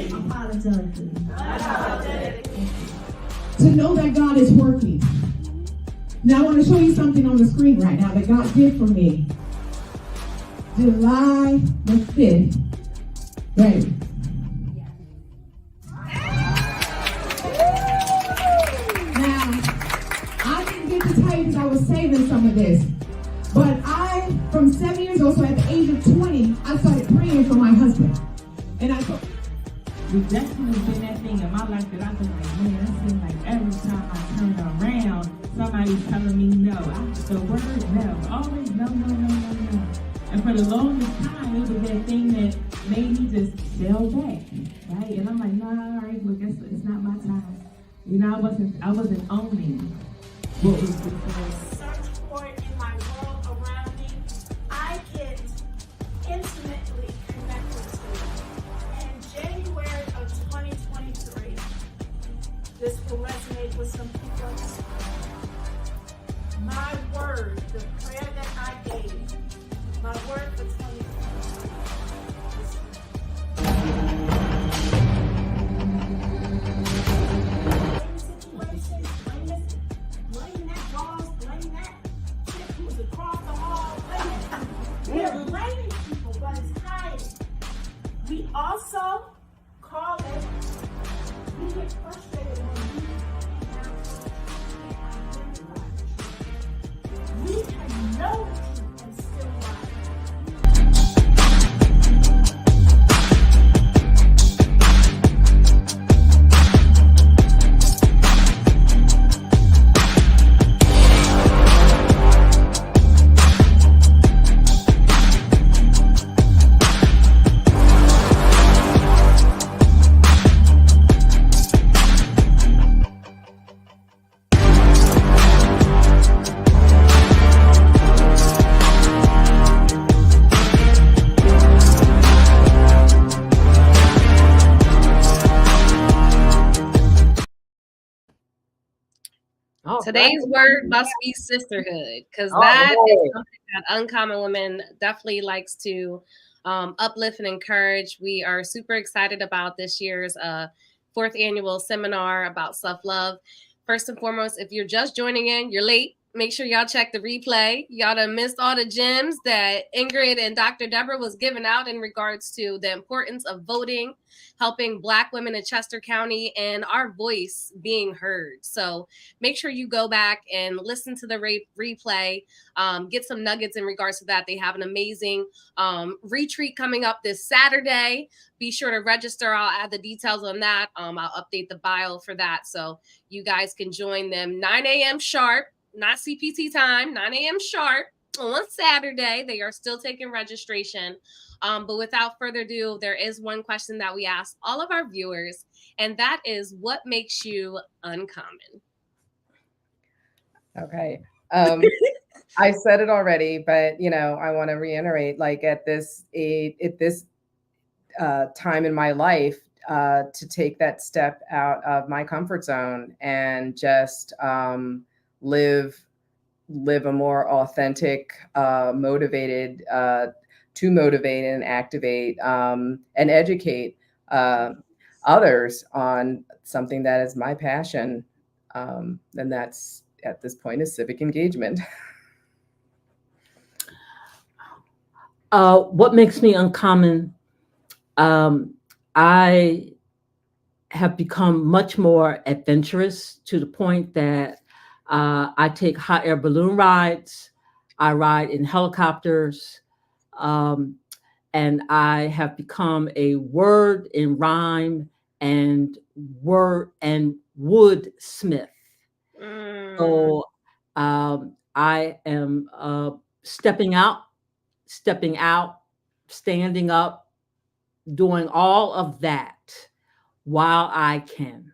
Unapologetically. To know that God is working. Now I want to show you something on the screen right now that God did for me. July the 5th, Baby. Now, I didn't get to tell you because I was saving some of this. But from 7 years old, so at the age of 20, I started praying for my husband. And I thought, there's definitely been that thing in my life that I've been like, man, it seems like every time I turn around, somebody's telling me no. The word no, always no. And for the longest time, it was that thing that made me just fell back, right? And I'm like, nah, all right, look, it's not my time. You know, I wasn't owning what was before. Search for it in my world around me. I get intimately connected to it. In January of 2023, this will resonate with some people. My word, the prayer that I gave, my word for 2023. Blame that boss, blame that chick who's across the hall. We're blaming people, but it's hiding. We also call it, we get frustrated when we can know the truth and still lie. Today's word must be sisterhood, because that is something that Uncommon Women definitely likes to uplift and encourage. We are super excited about this year's 4th annual seminar about self-love. First and foremost, if you're just joining in, you're late. Make sure y'all check the replay. Y'all done missed all the gems that Ingrid and Dr. Deborah was giving out in regards to the importance of voting, helping Black women in Chester County, and our voice being heard. So make sure you go back and listen to the replay, get some nuggets in regards to that. They have an amazing retreat coming up this Saturday. Be sure to register. I'll add the details on that. I'll update the bio for that so you guys can join them 9 a.m. sharp. Not CPT time, 9 a.m. sharp on Saturday. They are still taking registration. But without further ado, there is one question that we ask all of our viewers, and that is, what makes you uncommon? Okay. I said it already, but I want to reiterate, like at this time in my life, to take that step out of my comfort zone and just live a more authentic, motivated, to motivate and activate and educate others on something that is my passion. And that's, at this point, is civic engagement. What makes me uncommon? I have become much more adventurous to the point that I take hot air balloon rides. I ride in helicopters. And I have become a word and rhyme and woodsmith. So I am stepping out, standing up, doing all of that while I can.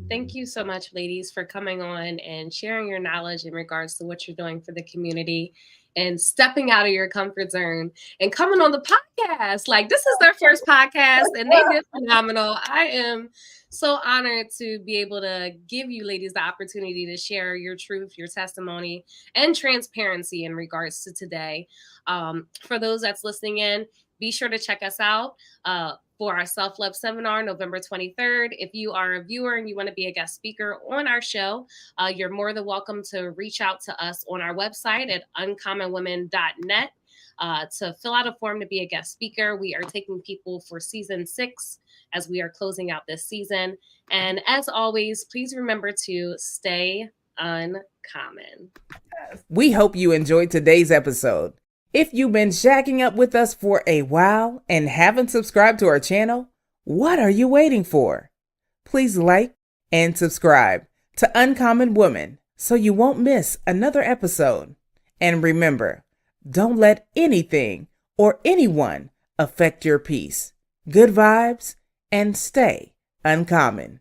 Thank you so much, ladies, for coming on and sharing your knowledge in regards to what you're doing for the community and stepping out of your comfort zone and coming on the podcast. Like, this is their first podcast and they did phenomenal. I am so honored to be able to give you ladies the opportunity to share your truth, your testimony, and transparency in regards to today. For those that's listening in, be sure to check us out for our self-love seminar, November 23rd. If you are a viewer and you want to be a guest speaker on our show, you're more than welcome to reach out to us on our website at uncommonwomen.net. to fill out a form to be a guest speaker. We are taking people for season 6 as we are closing out this season. And as always, please remember to stay uncommon. We hope you enjoyed today's episode. If you've been shacking up with us for a while and haven't subscribed to our channel, what are you waiting for? Please like and subscribe to Uncommon Woman so you won't miss another episode. And remember, don't let anything or anyone affect your peace. Good vibes and stay uncommon.